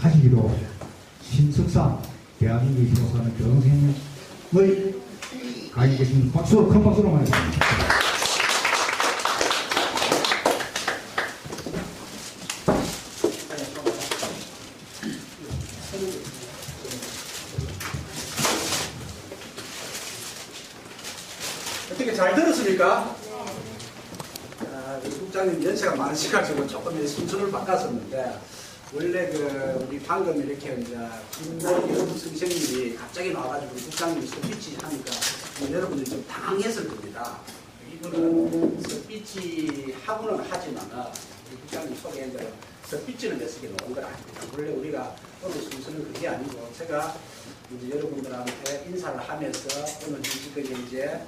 가지기로 신석상 대한민국이 기록하는 경생을 가지고 계신 박수, 큰 박수로 맞습니다. 어떻게 잘 들었습니까? 우리 국장님 연세가 많으셔가지고 조금 순서를 바꿨었는데, 원래 우리 방금 이렇게 이제 김노영 선생님이 갑자기 나와가지고 국장님이 스피치 하니까 여러분들이 좀 당황했을 겁니다. 이분은 스피치 하고는 하지만은 우리 국장님 속에 이제 스피치를 내쓰게 놓은 건 아닙니다. 원래 우리가 오늘 순서는 그게 아니고, 제가 이제 여러분들한테 인사를 하면서 오늘 지금 이제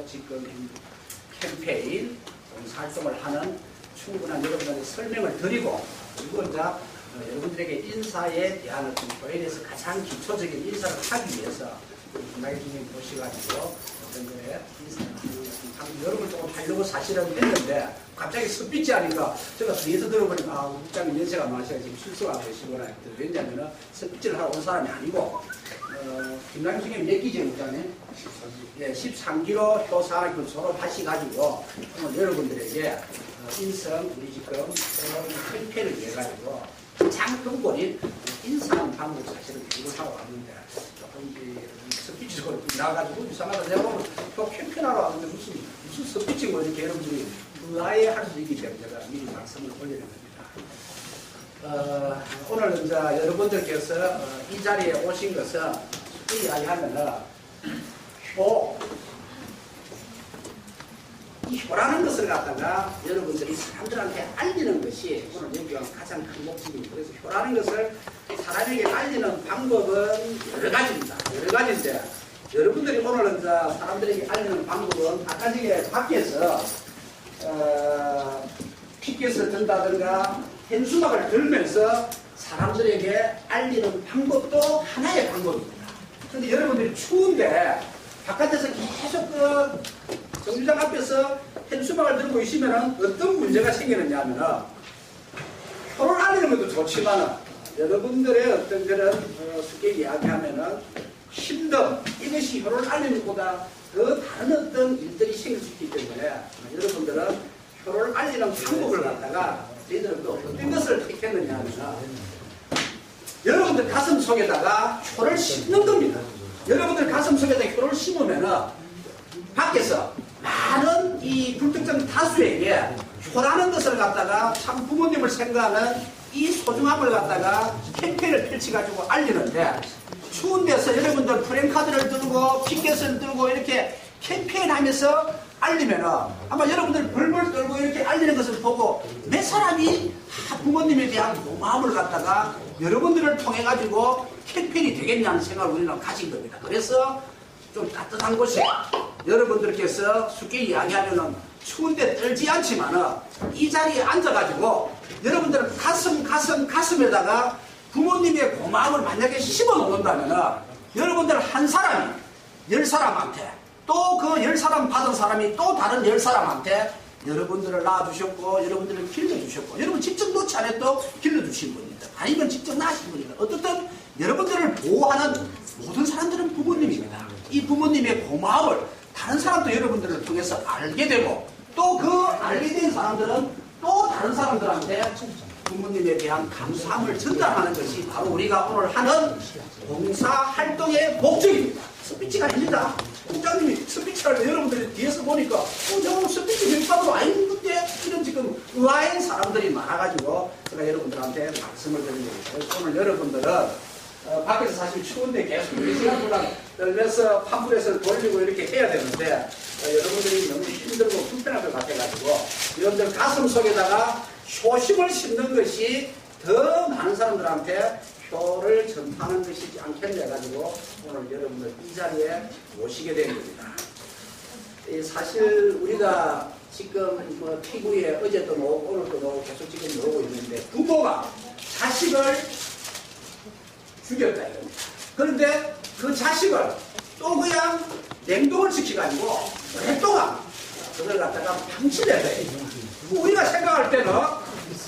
지금 캠페인 활동을 하는 충분한 여러분들에게 설명을 드리고, 그리고 이제 여러분들에게 인사에 대한 어떤 교회에서 가장 기초적인 인사를 하기 위해서 김나기 주님 모셔가지고 어떤 거에 인사를 하는 여러분 조금 하려고 사실은 했는데, 갑자기 스피치 하니까 제가 뒤에서 들어보니까 국장님 연세가 많으셔서 지금 실수가 되시거나, 왜냐하면 스피치를 하러 온 사람이 아니고 김나기 주님 몇 기죠, 국장님? 13기로 효사 졸업하셔가지고 여러분들에게 인성 우리 지금 캠페인을 위해 가지고 가장 근본인 인사하는 방법 사실은 이걸 하러 왔는데, 조금 스피치로 나와가지고 이상하다. 내가 보면 또 캠페인하러 왔는데 무슨 스피치고 이렇게 여러분들이 의아해할 수 있기 때문에 제가 미리 말씀을 올리는 겁니다. 오늘 이제 여러분들께서 이 자리에 오신 것은 쉽게 이야기하면은 이 효라는 것을 갖다가 여러분들이 사람들한테 알리는 것이 오늘 여기가 가장 큰 목적입니다. 그래서 효라는 것을 사람에게 알리는 방법은 여러 가지입니다. 여러 가지인데, 여러분들이 오늘 이제 사람들에게 알리는 방법은 아까 전에 밖에서 피켓을 든다든가 현수막을 들면서 사람들에게 알리는 방법도 하나의 방법입니다. 그런데 여러분들이 추운데 바깥에서 계속 정류장 앞에서 현수막을 들고 있으면 어떤 문제가 생기느냐 하면은, 표를 알리는 것도 좋지만 여러분들의 어떤 그런 쉽게 이야기하면은 힘듦, 이것이 표를 알리는 것보다 더 다른 어떤 일들이 생길 수 있기 때문에 여러분들은 표를 알리는 방법을 갖다가 저희들은 또 어떤 것을 택했느냐 하면은 여러분들 가슴 속에다가 표를 심는 겁니다. 여러분들 가슴 속에다 표를 심으면은 밖에서 많은 이 불특정 다수에게 표라는 것을 갖다가 참 부모님을 생각하는 이 소중함을 갖다가 캠페인을 펼쳐가지고 알리는데, 추운 데서 여러분들 프랜카드를 들고 피켓을 들고 이렇게 캠페인 하면서 알리면은 아마 여러분들 벌벌 떨고 이렇게 알리는 것을 보고 몇 사람이 부모님에 대한 고마움을 갖다가 여러분들을 통해 가지고 캠페인이 되겠냐는 생각을 우리는 가진 겁니다. 그래서 좀 따뜻한 곳에 여러분들께서 쉽게 이야기하면은 추운데 떨지 않지만은 이 자리에 앉아가지고 여러분들은 가슴에다가 부모님의 고마움을 만약에 심어 놓는다면은 여러분들 한 사람이 10사람한테, 또 그 10사람 받은 사람이 또 다른 10사람한테 여러분들을 낳아주셨고 여러분들을 길러주셨고, 여러분 직접 놓지 않아도 길러주신 분입니다. 아니면 직접 낳으신 분입니다. 어떻든 여러분들을 보호하는 모든 사람들은 부모님입니다. 이 부모님의 고마움을 다른 사람도 여러분들을 통해서 알게 되고, 또 그 알게 된 사람들은 또 다른 사람들한테 부모님에 대한 감사함을 전달하는 것이 바로 우리가 오늘 하는 봉사활동의 목적입니다. 스피치가 아닙니다. 국장님이 스피치할 때 여러분들이 뒤에서 보니까 저 스피치 명사도 아닌데 이런 지금 의아한 사람들이 많아가지고 제가 여러분들한테 말씀을 드린 겁니다. 그래서 오늘 여러분들은 밖에서 사실 추운데 계속 2시간 동안 떨면서 팜플렛을 돌리고 이렇게 해야 되는데, 여러분들이 너무 힘들고 불편할 것 같아가지고 여러분들 가슴 속에다가 효심을 심는 것이 더 많은 사람들한테 효를 전파하는 것이지 않겠냐 해가지고 오늘 여러분들 이 자리에 모시게 된 겁니다. 사실 우리가 지금 뭐 TV에 어제도 나오고 오늘도 나오고 계속 지금 나오고 있는데, 부모가 자식을 죽였다 이겁니다. 그런데 그 자식을 또 그냥 냉동을 시켜가지고 오랫동안 그걸 갖다가 방치를 해야 돼요. 우리가 생각할 때는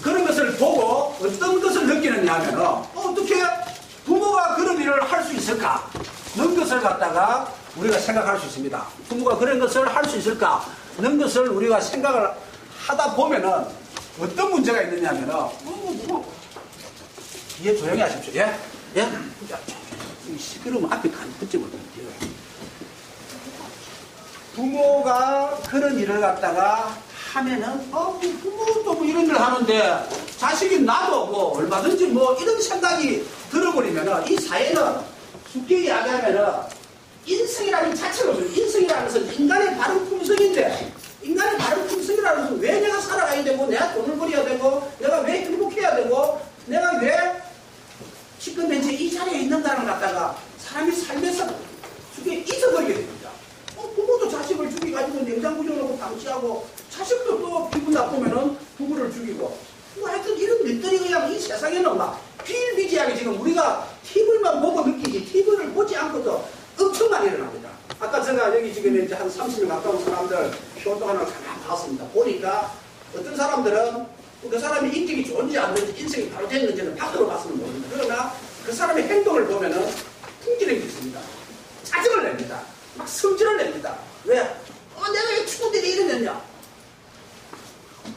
그런 것을 보고 어떤 것을 느끼느냐 하면 어떻게 부모가 그런 일을 할 수 있을까? 는 것을 갖다가 우리가 생각할 수 있습니다. 부모가 그런 것을 할 수 있을까? 는 것을 우리가 생각을 하다 보면은 어떤 문제가 있느냐 하면은 뒤에 조용히 하십시오. 예? 예? 시끄러우면 앞에 간 붙지 못해요. 부모가 그런 일을 갖다가 하면은 부모도 뭐 이런 일을 하는데 자식이 나도 뭐 얼마든지 뭐 이런 생각이 들어버리면은 이 사회는 쉽게 이야기하면은 인성이라는 자체가 없어요. 인성이라는 것은 인간의 바른 품성인데 인간의 바른 품성이라는 것은 왜 내가 살아가야 되고 내가 돈을 벌여야 되고 내가 왜 행복해야 되고 내가 왜 지금 현재 이 자리에 있는다는 걸 갖다가 사람이 살면서 그게 잊어버리게 됩니다. 부모도 자식을 죽여가지고 냉장고 열어놓고 방치하고 자식도 또 기분 나쁘면은 부모를 죽이고 뭐 하여튼 이런 일들이 그냥 이 세상에는 막 비일비재하게 지금 우리가 TV만 보고 느끼지 TV를 보지 않고도 엄청 많이 일어납니다. 아까 제가 여기 지금 이제 한 30년 가까운 사람들 효도하는 걸 가만 봤습니다. 보니까 어떤 사람들은 그 사람이 인격이 좋은지 안 좋은지 인성이 바로 됐는지는 밖으로 봤으면 모릅니다. 그러나 그 사람의 행동을 보면은 풍기는 게 있습니다. 짜증을 냅니다. 막 성질을 냅니다. 왜? 내가 왜 추운데 왜 이러느냐?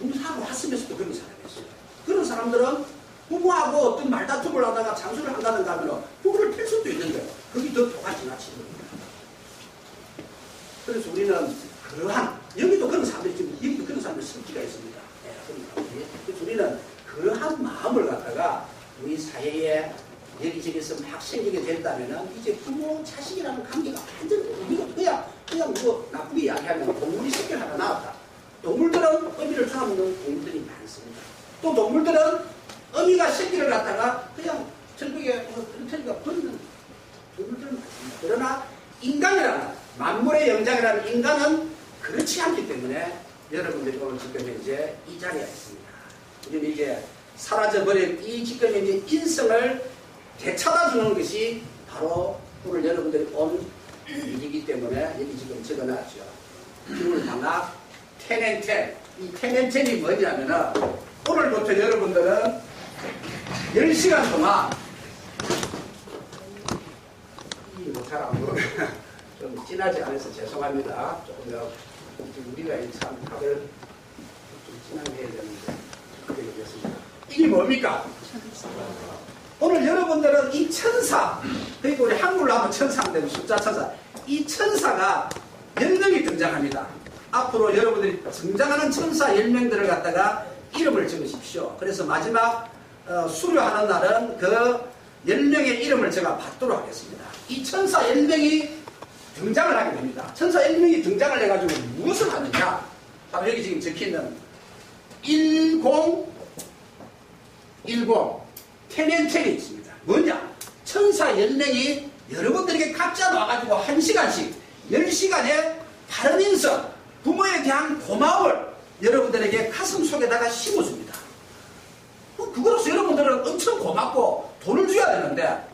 우리 사람 왔으면서도 그런 사람이 있어요. 그런 사람들은 부모하고 어떤 말다툼을 하다가 장수를 한다든가 하면 부모를 팰 수도 있는데 그게 더 도가 지나치는 겁니다. 그래서 우리는 그러한 여기도 그런 사람들이 지금 여기도 그런 사람들이 성기가 있습니다. 그래서 우리는 그러한 마음을 갖다가 우리 사회에 여기저기서 막 생기게 된다면은 이제 부모 자식이라는 관계가 완전 그냥 뭐 나쁘게 이야기하면 동물이 새끼를 하나 낳았다. 동물들은 어미를 쳐다보는 동물들이 많습니다. 또 동물들은 어미가 새끼를 갖다가 그냥 절벽에 그렇게니까 버리는 동물들은 많습니다. 그러나 인간이라는 만물의 영장이라는 인간은 그렇지 않기 때문에 여러분들이 오늘 지금 이제 이 자리에 있습니다. 우리는 이제 사라져버린 이 지금 이제 인성을 되찾아주는 것이 바로 오늘 여러분들이 온 일이기 때문에 여기 지금 적어놨죠. 기울방학 텐앤텐. 이 텐앤텐이 뭐냐면은 오늘부터 여러분들은 10시간 동안 잘 안 보면 좀 진하지 않아서 죄송합니다. 조금 더 우리가 참 답을 좀 진하게 해야 되는데 그렇게 되겠습니다. 이게 뭡니까? 오늘 여러분들은 이 천사, 그러니까 우리 한글로 하면 천사인데 숫자 천사, 이 천사가 10명이 등장합니다. 앞으로 여러분들이 등장하는 천사 10명들을 갖다가 이름을 적으십시오. 그래서 마지막 수료하는 날은 그 10명의 이름을 제가 받도록 하겠습니다. 이 천사 10명이 등장을 하게 됩니다. 천사 10명이 등장을 해가지고 무엇을 하느냐? 바로 여기 지금 적혀있는 1010 텐앤텐이 있습니다. 뭐냐? 천사 10명이 여러분들에게 각자 나와가지고 1시간씩 10시간의 바른 인성, 부모에 대한 고마움을 여러분들에게 가슴 속에다가 심어줍니다. 그거로서 여러분들은 엄청 고맙고 돈을 줘야 되는데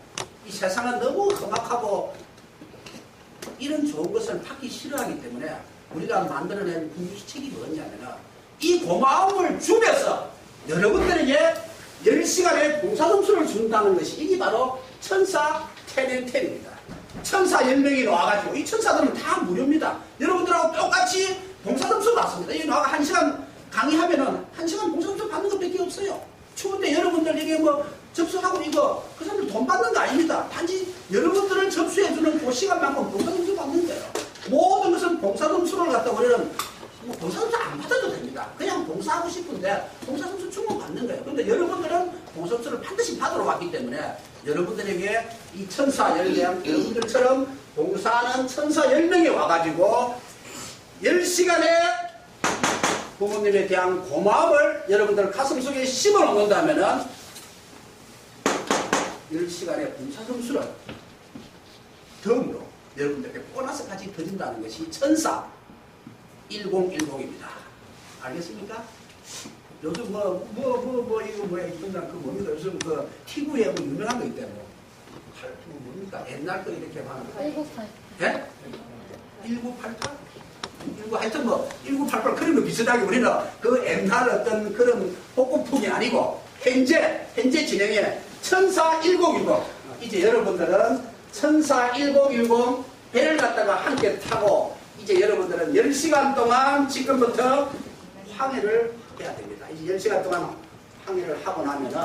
이 세상은 너무 험악하고 이런 좋은 것을 받기 싫어하기 때문에 우리가 만들어낸 국유시책이 뭐냐면 이 고마움을 주면서 여러분들에게 10시간의 봉사점수를 준다는 것이 이게 바로 천사 텐앤텐입니다. 천사 10명이 나와가지고 이 천사들은 다 무료입니다. 여러분들하고 똑같이 봉사점수 받습니다. 이 나와가 1시간 강의하면은 1시간 봉사점수 받는 것밖에 없어요. 추운데 여러분들에게 뭐 접수하고 이거 그 사람들 돈 받는 거 아닙니다. 단지 여러분들을 접수해주는 그 시간만큼 봉사점수 받는 거예요. 모든 것은 봉사점수를 갖다 우리는 뭐 봉사점수 안 받아도 됩니다. 그냥 봉사하고 싶은데 봉사점수 충분 받는 거예요. 그런데 여러분들은 봉사점수를 반드시 받으러 왔기 때문에 여러분들에게 이 천사 10명, 여러분들처럼 봉사하는 천사 10명이 와가지고 10시간의 부모님에 대한 고마움을 여러분들 가슴속에 심어놓는다면은 10시간의 봉사점수를 덤으로 여러분들에게 보너스까지 드린다는 것이 천사 1010입니다. 알겠습니까? 요즘 이거 뭐야, 그 뭡니까? 요즘 그 TV에 뭐 유명한 거 있대요. 뭡니까? 옛날 거 이렇게 하는 거. 1988. 예? 1988? 하여튼 뭐 1988 그런 거 비슷하게 우리는 그 옛날 어떤 그런 복고풍이 아니고 현재 진행해 천사 1010 이제 여러분들은 천사 1010 배를 갖다가 함께 타고 이제 여러분들은 10시간 동안 지금부터 항해를 해야 됩니다. 이제 10시간 동안 항해를 하고 나면은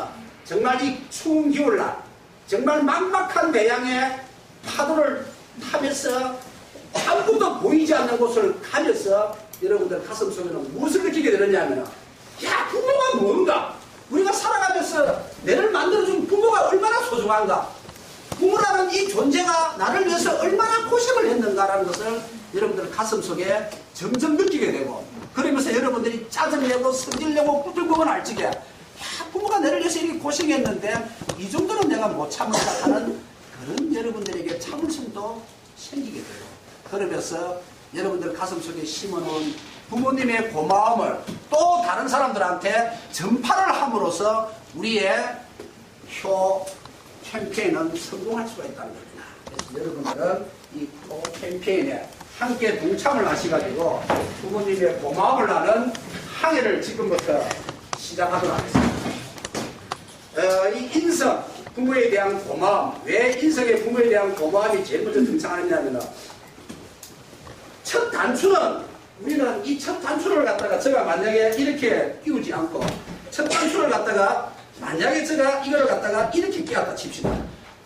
정말 이 추운 겨울날 정말 막막한 배양에 파도를 타면서 아무것도 보이지 않는 곳을 가면서 여러분들 가슴 속에는 무엇을 느끼게 되느냐면 야 부모가 뭔가 우리가 살아가면서 내를 만들어준 부모가 얼마나 소중한가 부모라는 이 존재가 나를 위해서 얼마나 고생을 했는가라는 것을 여러분들 가슴 속에 점점 느끼게 되고 그러면서 여러분들이 짜증내고 성질내고 꾸들꾸건 알지게 야 부모가 나를 위해서 이렇게 고생했는데 이 정도는 내가 못 참는다 하는 그런 여러분들에게 참을성도 생기게 돼요. 그러면서 여러분들 가슴 속에 심어놓은 부모님의 고마움을 또 다른 사람들한테 전파를 함으로써 우리의 효 캠페인은 성공할 수가 있다는 겁니다. 그래서 여러분들은 이 효 캠페인에 함께 동참을 하셔가지고 부모님의 고마움을 나는 항해를 지금부터 시작하도록 하겠습니다. 이 인성, 부모에 대한 고마움. 왜 인성의 부모에 대한 고마움이 제일 먼저 등장하느냐면 첫 단추는 우리는 이 첫 단추를 갖다가 제가 만약에 이렇게 끼우지 않고 첫 단추를 갖다가 만약에 제가 이거를 갖다가 이렇게 끼웠다 칩시다.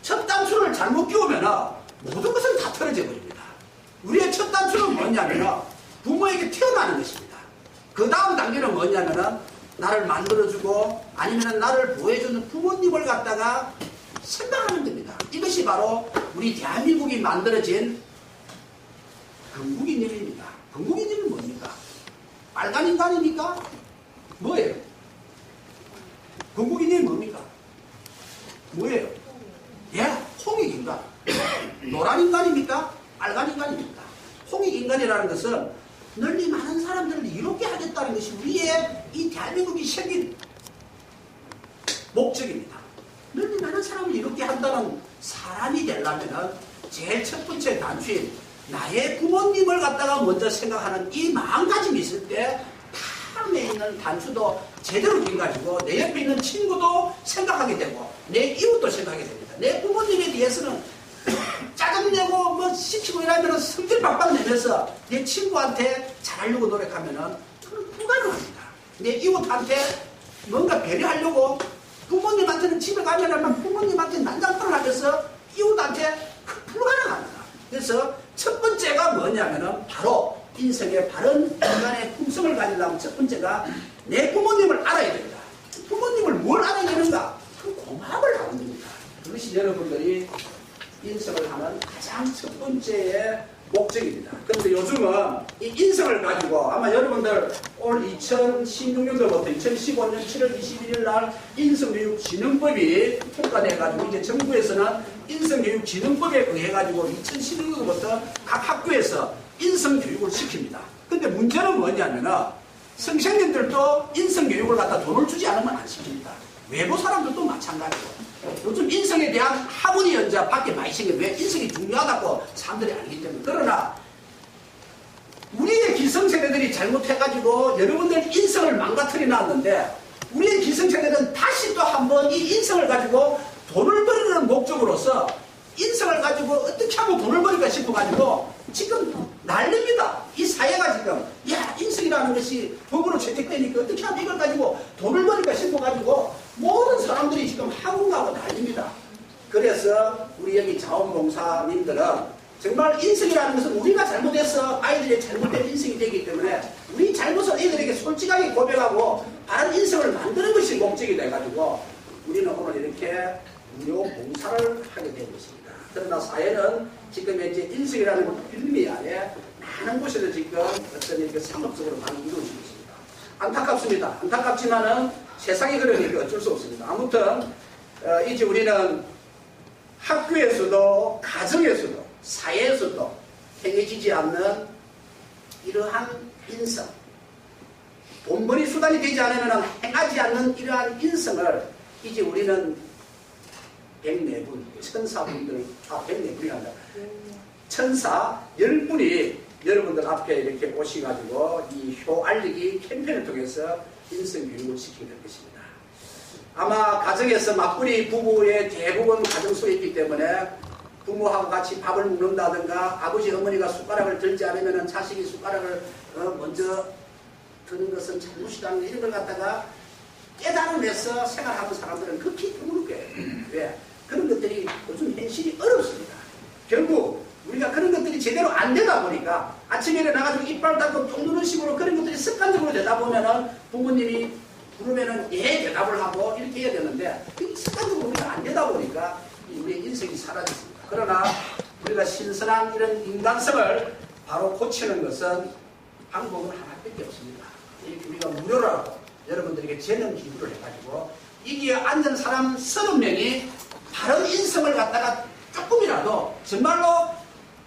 첫 단추를 잘못 끼우면 모든 것은 다 틀어져 버립니다. 우리의 첫 단추는 뭐냐면 부모에게 태어나는 것입니다. 그 다음 단계는 뭐냐면 나를 만들어주고 아니면 나를 보호해주는 부모님을 갖다가 생각하는 겁니다. 이것이 바로 우리 대한민국이 만들어진 건국이념입니다. 건국이념은 뭡니까? 빨간 인간입니까? 뭐예요? 건국이념이 뭡니까? 뭐예요? 예, 홍익인간. 노란 인간입니까? 빨간 인간입니까? 홍익인간이라는 것은 널리 많은 사람들을 이롭게 하겠다는 것이 우리의 이 대한민국이 생긴 목적입니다. 널리 많은 사람을 이롭게 한다는 사람이 되려면 제일 첫 번째 단추인 나의 부모님을 갖다가 먼저 생각하는 이 마음가짐이 있을 때 다음에 있는 단추도 제대로 낀가지고 내 옆에 있는 친구도 생각하게 되고 내 이웃도 생각하게 됩니다. 내 부모님에 대해서는 짜증내고 뭐 시키고 이러면 성질 박박 내면서 내 친구한테 잘하려고 노력하면은 그건 불가능합니다. 내 이웃한테 뭔가 배려하려고 부모님한테는 집에 가면 부모님한테 난장판을 하면서 이웃한테 불가능합니다. 그래서 첫 번째가 뭐냐면은 바로 인생의 바른 인간의 품성을 가지려면 첫 번째가 내 부모님을 알아야 됩니다. 부모님을 뭘 알아야 되는가? 그 고마움을 알아야 됩니다. 그것이 여러분들이 인성을 하는 가장 첫 번째의 목적입니다. 그런데 요즘은 이 인성을 가지고 아마 여러분들 올 2016년도부터 2015년 7월 21일 날 인성교육진흥법이 통과돼가지고 이제 정부에서는 인성교육진흥법에 의해가지고 2016년도부터 각 학교에서 인성교육을 시킵니다. 근데 문제는 뭐냐면은 선생님들도 인성교육을 갖다 돈을 주지 않으면 안 시킵니다. 외부 사람들도 마찬가지고. 요즘 인성에 대한 학원이 연자 밖에 많이 생겨. 왜? 인성이 중요하다고 사람들이 알기 때문에. 그러나 우리의 기성세대들이 잘못해가지고 여러분들 인성을 망가뜨려 놨는데 우리의 기성세대는 다시 또 한번 이 인성을 가지고 돈을 벌이는 목적으로서 인성을 가지고 어떻게 하면 돈을 벌일까 싶어가지고 지금 난립니다. 이 사회가 지금 야 인성이라는 것이 법으로 채택되니까 어떻게 하면 이걸 가지고 돈을 벌일까 싶어가지고 모든 사람들이 지금 학원 가고 난립니다. 그래서 우리 여기 자원봉사님들은 정말 인성이라는 것은 우리가 잘못해서 아이들의 잘못된 인성이 되기 때문에 우리 잘못을 애들에게 솔직하게 고백하고 바른 인성을 만드는 것이 목적이 돼가지고 우리는 오늘 이렇게 무료 봉사를 하게 된 것입니다. 그러나 사회는 지금 이제 인성이라는 것 빌미 안에 많은 곳에서 지금 어떤 이렇게 상업적으로 많이 이루어지고 있습니다. 안타깝습니다. 안타깝지만은 세상이 그러니까 어쩔 수 없습니다. 아무튼 이제 우리는 학교에서도 가정에서도 사회에서도 행해지지 않는 이러한 인성, 돈벌이 수단이 되지 않으면 행하지 않는 이러한 인성을 이제 우리는 104분, 천사분들, 104분이 한다. 천사 10분이 여러분들 앞에 이렇게 오셔가지고 이 효 알리기 캠페인을 통해서 인성교육을 시키게 될 것입니다. 아마 가정에서 맞벌이 부부의 대부분 가정 속에 있기 때문에 부모하고 같이 밥을 먹는다든가 아버지 어머니가 숟가락을 들지 않으면 자식이 숟가락을 먼저 드는 것은 잘못이라는 이런 걸 갖다가 깨달아내서 생활하는 사람들은 극히 드물 거예요. 왜? 그런 것들이 요즘 현실이 어렵습니다. 결국 우리가 그런 것들이 제대로 안 되다 보니까 아침에 일어나가지고 이빨 닦고 똥 누는 식으로 그런 것들이 습관적으로 되다 보면은 부모님이 부르면은 예 대답을 하고 이렇게 해야 되는데 그게 습관적으로 우리가 안 되다 보니까 우리의 인생이 사라졌습니다. 그러나 우리가 신선한 이런 인간성을 바로 고치는 것은 방법은 하나밖에 없습니다. 우리가 무료라고 여러분들에게 재능 기부를 해가지고 이기에 앉은 사람 30명이 바른 인성을 갖다가 조금이라도 정말로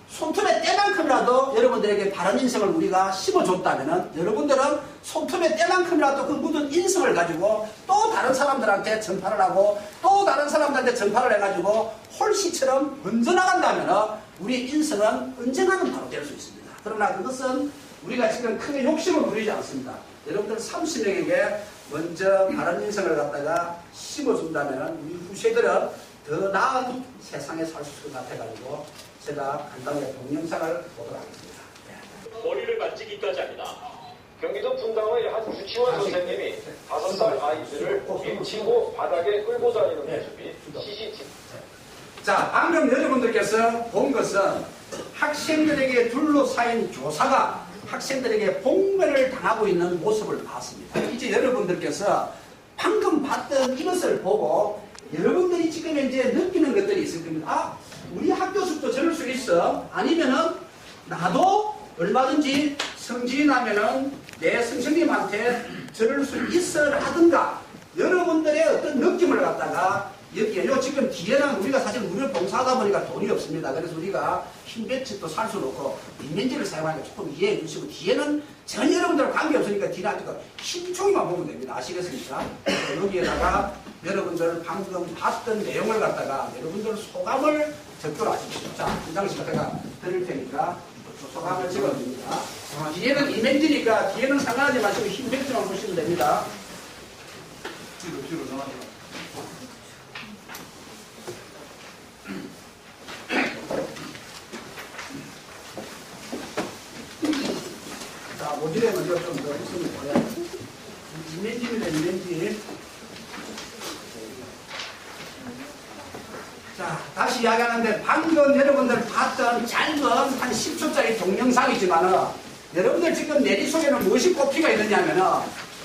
손톱의 때만큼이라도 여러분들에게 바른 인성을 우리가 심어줬다면 여러분들은 손톱의 때만큼이라도 그 묻은 인성을 가지고 또 다른 사람들한테 전파를 하고 또 다른 사람들한테 전파를 해가지고 홀씨처럼 번져나간다면 우리 인성은 언젠가는 바로 될 수 있습니다. 그러나 그것은 우리가 지금 크게 욕심을 부리지 않습니다. 여러분들 30명에게 먼저 바른 인성을 갖다가 심어준다면 우리 후세들은 더 나은 세상에 살 수 있을 것 같아가지고 제가 간단하게 동영상을 보도록 하겠습니다. 머리를 만지기까지 합니다. 경기도 분당의 한 유치원 선생님이 5살 아이들을 밀치고 바닥에 끌고 다니는 모습이 CCTV. 자, 방금 여러분들께서 본 것은 학생들에게 둘러싸인 교사가 학생들에게 봉변을 당하고 있는 모습을 봤습니다. 이제 여러분들께서 방금 봤던 이것을 보고 여러분들이 지금 이제 느끼는 것들이 있을 겁니다. 아, 우리 학교 숲도 저럴 수 있어. 아니면은 나도 얼마든지 성질이 나면은 내 선생님한테 저럴 수 있어 라든가 여러분들의 어떤 느낌을 갖다가 여기에 지금 뒤에는 우리가 사실 무료 봉사하다 보니까 돈이 없습니다. 그래서 우리가 흰 배치도 살 수도 없고 인면지를 사용하니까 조금 이해해 주시고 뒤에는 전혀 여러분들과 관계없으니까 뒤에 앉아서 흰종이만 보면 됩니다. 아시겠습니까? 여기에다가 여러분들 방금 봤던 내용을 갖다가 여러분들 소감을 적절하십시오. 자, 한 장씩 제가 드릴 테니까 소감을 적어줍니다. 뒤에는 이면지니까 뒤에는 상관하지 마시고 흰 배치만 보시면 됩니다. 뒤로 전화해요. 자, 모듈에 먼저 좀 더 했습니다. 이면지입니다, 이면지. 자, 다시 이야기하는데 방금 여러분들 봤던 짧은 한 10초짜리 동영상이지만은 여러분들 지금 내리 속에는 무엇이 꼽히가 있느냐면은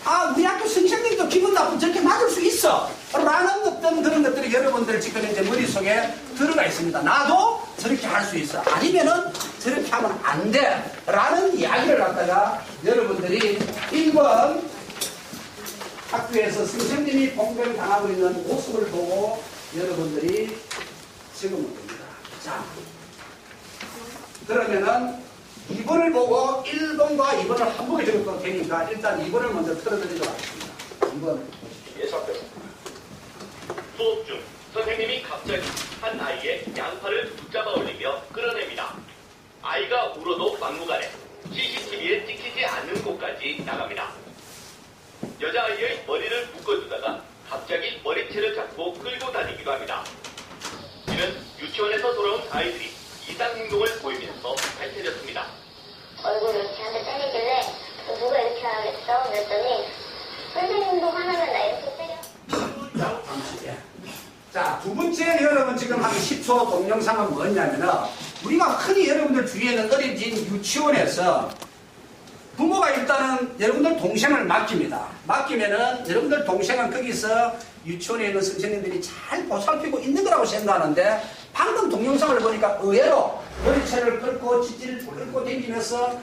아, 우리 학교 선생님도 기분 나쁘면 저렇게 맞을 수 있어 라는 어떤 그런 것들이 여러분들 지금 이제 머릿속에 들어가 있습니다. 나도 저렇게 할 수 있어. 아니면은 저렇게 하면 안 돼 라는 이야기를 갖다가 여러분들이 1번 학교에서 선생님이 봉변 당하고 있는 모습을 보고 여러분들이 적으면 됩니다. 자, 그러면은 2번을 보고 1번과 2번을 한 번에 적어도 되니까 일단 2번을 먼저 틀어드리도록 하겠습니다. 2번. 수업 중 선생님이 갑자기 한 아이의 양팔을 붙잡아 올리며 끌어냅니다. 아이가 울어도 막무가내 CCTV에 찍히지 않는 곳까지 나갑니다. 여자아이의 머리를 묶어주다가 갑자기 머리채를 잡고 끌고 다니기도 합니다. 이는 유치원에서 돌아온 아이들이 이상 행동을 보이면서 밝혀졌습니다. 얼굴 이렇게 한 대 때리길래 누가 이렇게 하겠어? 그랬더니 선생님도 화나면 나 이렇게 때려. 자, 잠시. 자, 두 번째 여러분 지금 한 10초 동영상은 뭐냐면은 우리가 흔히 여러분들 주위에는 어린이집 유치원에서 부모가 일단은 여러분들 동생을 맡깁니다. 맡기면은 여러분들 동생은 거기서 유치원에 있는 선생님들이 잘 보살피고 있는 거라고 생각하는데 방금 동영상을 보니까 의외로 머리채를 끌고 찌찌를 끌고 다니면서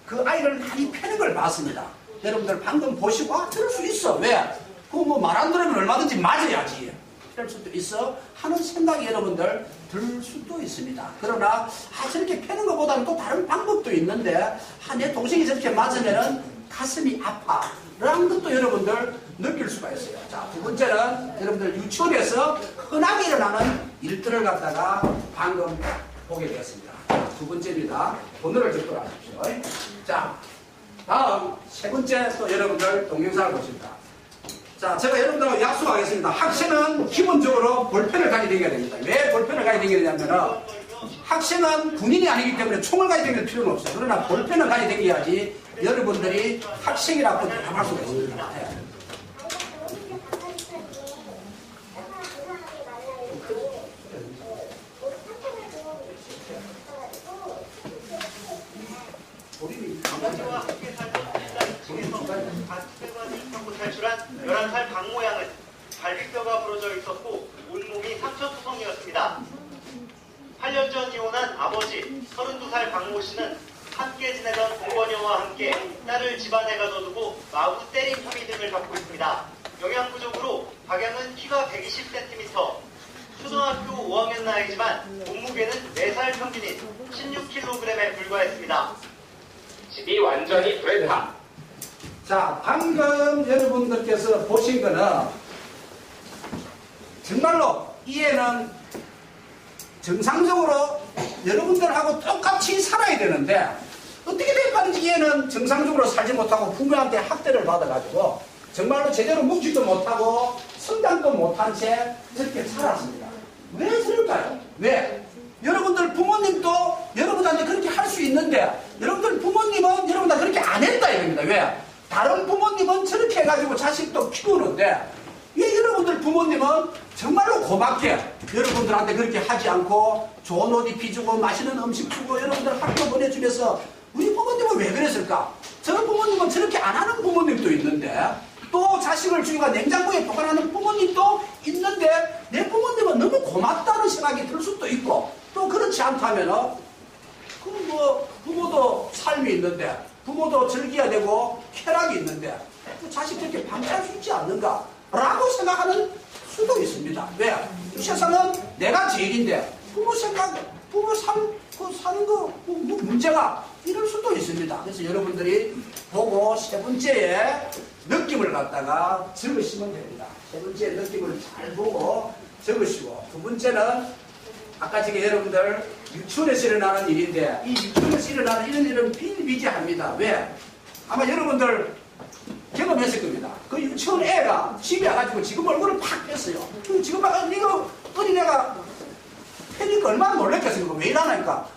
그 아이를 많이 패는 걸 봤습니다. 여러분들 방금 보시고 아 들을 수 있어. 왜? 그거 뭐 말 안 들으면 얼마든지 맞아야지. 할 수도 있어 하는 생각이 여러분들 들 수도 있습니다. 그러나 저렇게 패는 것보다는 또 다른 방법도 있는데 내 동생이 저렇게 맞으면은 가슴이 아파 라는 것도 여러분들 느낄 수가 있어요. 자, 두 번째는 여러분들 유치원에서 흔하게 일어나는 일들을 갖다가 방금 보게 되었습니다. 두 번째입니다. 번호를 적도록 하십시오. 자, 다음 세 번째 또 여러분들 동영상을 보십니다. 자, 제가 여러분들하고 약속하겠습니다. 학생은 기본적으로 볼펜을 가지고 다녀야 됩니다. 왜 볼펜을 가지고 다녀야 되냐면은 학생은 군인이 아니기 때문에 총을 가지고 다닐 필요는 없어요. 그러나 볼펜을 가지고 다녀야지 여러분들이 학생이라고 대답할 수가 있습니다. 네. 아버지와 함께 살던 중에서 가스배관을 타고 탈출한 11살 박모양은 갈비뼈가 부러져 있었고 온몸이 상처투성이었습니다. 8년 전 이혼한 아버지 32살 박모 씨는 함께 지내던 동거녀와 함께 딸을 집안에 가둬두고 마구 때린 혐의 등을 받고 있습니다. 영양 부족으로 박양은 키가 120cm, 초등학교 5학년 나이지만 몸무게는 4살 평균인 16kg에 불과했습니다. 집이 완전히 불에 타. 자, 방금 여러분들께서 보신 거는 정말로 이해는 정상적으로 여러분들하고 똑같이 살아야 되는데 어떻게 될까는지 이해는 정상적으로 살지 못하고 부모한테 학대를 받아가지고 정말로 제대로 묵지도 못하고 성장도 못한 채 이렇게 살았습니다. 왜 그럴까요? 왜? 여러분들 부모님도 여러분한테 그렇게 할 수 있는데 여러분들 부모님은 여러분한테 그렇게 안 했다 이겁니다. 왜? 다른 부모님은 저렇게 해가지고 자식도 키우는데 왜 여러분들 부모님은 정말로 고맙게 여러분들한테 그렇게 하지 않고 좋은 옷 입혀주고 맛있는 음식 주고 여러분들 학교 보내주면서 우리 부모님은 왜 그랬을까? 저런 부모님은 저렇게 안 하는 부모님도 있는데 또 자식을 주기가 냉장고에 보관하는 부모님도 있는데 내 부모님은 너무 고맙다는 생각이 들 수도 있고 또 그렇지 않다면은 부모도 삶이 있는데 부모도 즐겨야 되고 쾌락이 있는데 자식 저렇게 방치할 수 있지 않는가 라고 생각하는 수도 있습니다. 왜? 이 세상은 내가 제일인데 부모 생각, 부모 사는 거 문제가 이럴 수도 있습니다. 그래서 여러분들이 보고 세 번째에 느낌을 갖다가 적으시면 됩니다. 세 번째 느낌을 잘 보고 적으시고 두 번째는 아까 지금 여러분들 유치원에서 일어나는 일인데 이 유치원에서 일어나는 이런 일은 비일비재합니다. 왜? 아마 여러분들 경험했을 겁니다. 그 유치원 애가 집에 와가지고 지금 얼굴을 팍 뺐어요. 지금 막 이거 어린애가 패니까 얼마나 놀랬겠습니까? 왜 이러니까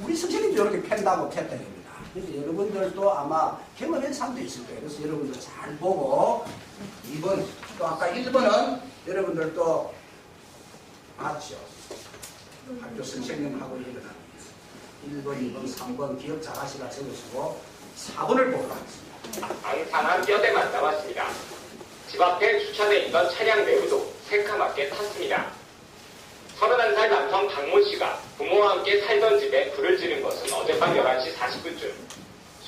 우리 선생님도 이렇게 팬다고 팼다 겁니다. 그래서 여러분들도 아마 경험한 사람도 있을 거예요. 그래서 여러분들 잘 보고 2번 또 아까 1번은 여러분들 또 맞죠? 학교 선생님하고 일어납니다. 1번, 2번, 3번 기억 잘하시라 적으시고 4번을 보도록 하겠습니다. 앙상한 뼈대만 남았습니다. 집 앞에 주차돼 있던 차량 내부도 새카맣게 탔습니다. 31살 남성 박모 씨가 부모와 함께 살던 집에 불을 지른 것은 어젯밤 11시 40분쯤.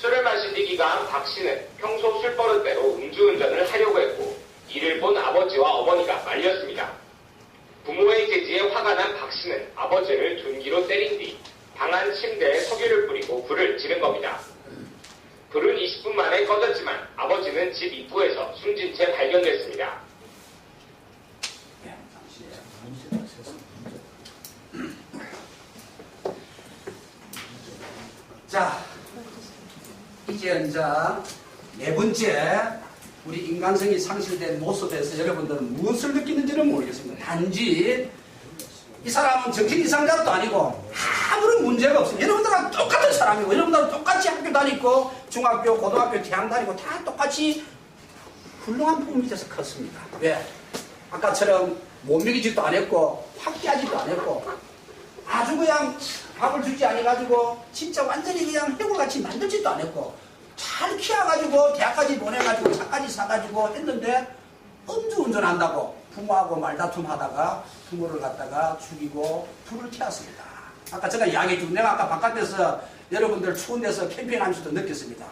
술을 마신 뒤 기가한 박 씨는 평소 술버릇대로 음주운전을 하려고 했고 이를 본 아버지와 어머니가 말렸습니다. 부모의 제지에 화가 난 박 씨는 아버지를 둔기로 때린 뒤 방 안 침대에 석유를 뿌리고 불을 지른 겁니다. 불은 20분 만에 꺼졌지만 아버지는 집 입구에서 숨진 채 발견됐습니다. 자, 이제 네 번째 우리 인간성이 상실된 모습에서 여러분들은 무엇을 느끼는지는 모르겠습니다. 단지 이 사람은 정신 이상자도 아니고 아무런 문제가 없어요. 여러분들하고 똑같은 사람이고 여러분들하고 똑같이 학교 다니고 중학교, 고등학교, 대학 다니고 다 똑같이 훌륭한 부모 밑에서 컸습니다. 왜? 아까처럼 못 먹이지도 안 했고 학대하지도 안 했고 아주 그냥 밥을 주지 않아가지고 진짜 완전히 그냥 해골같이 만들지도 안 했고 잘 키워가지고 대학까지 보내가지고 차까지 사가지고 했는데 음주운전한다고 부모하고 말다툼하다가 부모를 갖다가 죽이고 불을 켜었습니다. 아까 제가 이야기해주고 내가 아까 바깥에서 여러분들 추운 데서 캠핑하면서도 느꼈습니다.